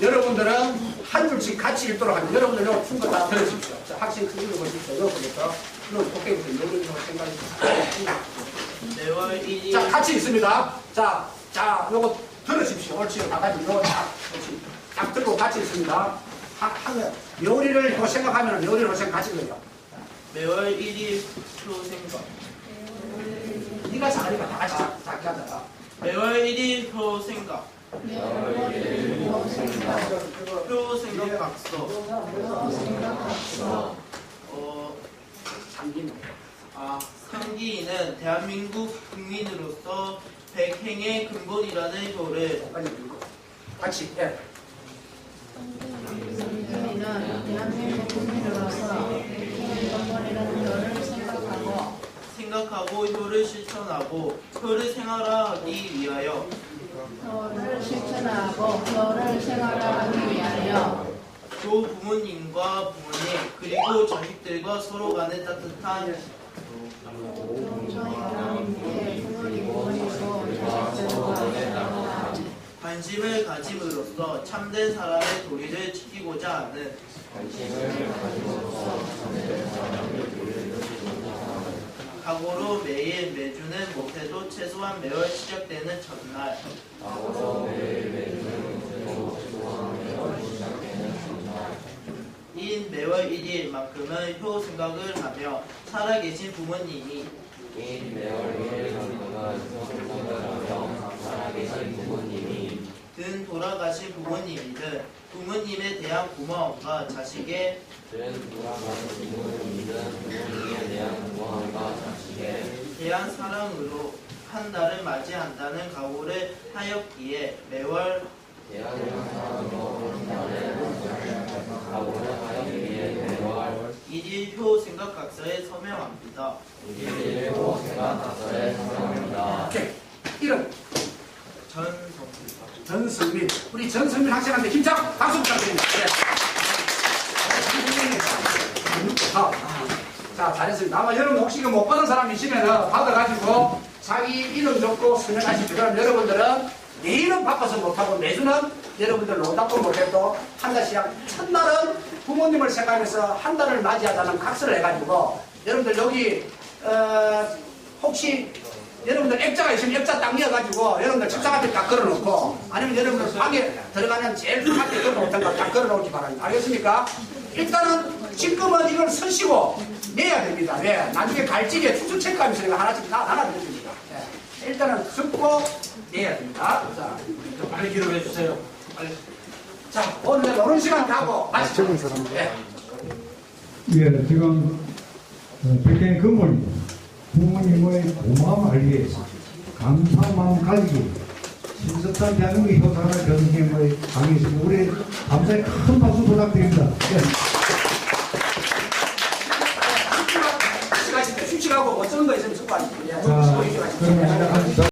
여러분들은 한 줄씩 같이 읽도록 합니다. 여러분들 이거 충분 다 들으십시오. 자, 학생 크게 읽어보십시오. 여기부터 그럼 토끼부터 여기서 생각해주세요. 자, 같이 읽습니다. 자, 요거 들으십시오. 옳지. 다 같이 요거 딱 들고 같이 읽습니다. 묘리를 또 생각하면 묘리로 생각 같이 읽어요. 매월 1일 표 생각. 네가 잘하니까 다 같이 작게 하자. 매월 1일 표 생각. 표 생각 각서. 상기인은 대한민국 국민으로서 백행의 근본이라는 표를 같이 해. 상기인은 대한민국 국민으로서 백행의 근본이라는 표를 생각하고 효를 실천하고 표를 생활화하기 위하여 표를 실천하고 표를 생활화하기 위하여 조 부모님과 부모님 그리고 자식들과 서로 간의 따뜻한 관심을 가짐으로써 참된 사람의 도리를 지키고자 하는 각오로 매일 매주는 못해도 최소한 매월 시작되는 첫날 인 매월 1일만큼은 효 생각을 하며 살아계신 부모님이 이 매월 1일 정도는 성사하며 살아계신 부모님이 든 돌아가신 부모님이든 부모님에 대한 고마움과 자식에 돌아가신 부모님이든 부모님에 대한 고마움과 자식에 대한 사랑으로 한 달을 맞이한다는 각오를 하였기에 매월 대한 사랑으로 한 달을 각오를 하였기에 매월 1일표 생각각서에 서명합니다. 1일 생각각서에 서명합니다. 이름 전성민. 우리 전성민 학생한테 힘찬 박수 부탁드립니다. 자, 잘했습니다. 아마 여러분 혹시 이거 못 받은 사람이 있으면 받아가지고 자기 이름 적고 서명하시죠. 그럼 여러분들은 내일은 바빠서 못하고 매주는 여러분들 노답도 못해도 한 달씩 첫날은 부모님을 생각해서 한 달을 맞이하자는 각서를 해가지고 여러분들 여기 혹시 여러분들 액자가 있으면 액자 딱 넣어가지고 여러분들 책상 앞에 딱 걸어놓고 아니면 여러분들 방에 들어가면 제일 앞에 걸어놓던 거 딱 걸어놓기 바랍니다. 알겠습니까? 일단은 지금은 이걸 쓰시고 내야 됩니다. 왜? 나중에 갈직에 추수 체크하면 저희가 하나씩 나눠드립니다. 네. 일단은 듣고 내야 됩니다. 자, 빨리 기록해 주세요. 빨리. 자, 오늘 노는 시간 가고 마시죠. 네. 예, 지금 백개인 근본이 부모님의 고마움을 위해서 감사한 마음 가지기 신석산 대한민국 효사나 전생의 강의했습니다. 우리 감사의 큰 박수 부탁드립니다. 휴식하고 어쩌는 거 있으면 수고하십시오. 자, 그러면 시작합니다.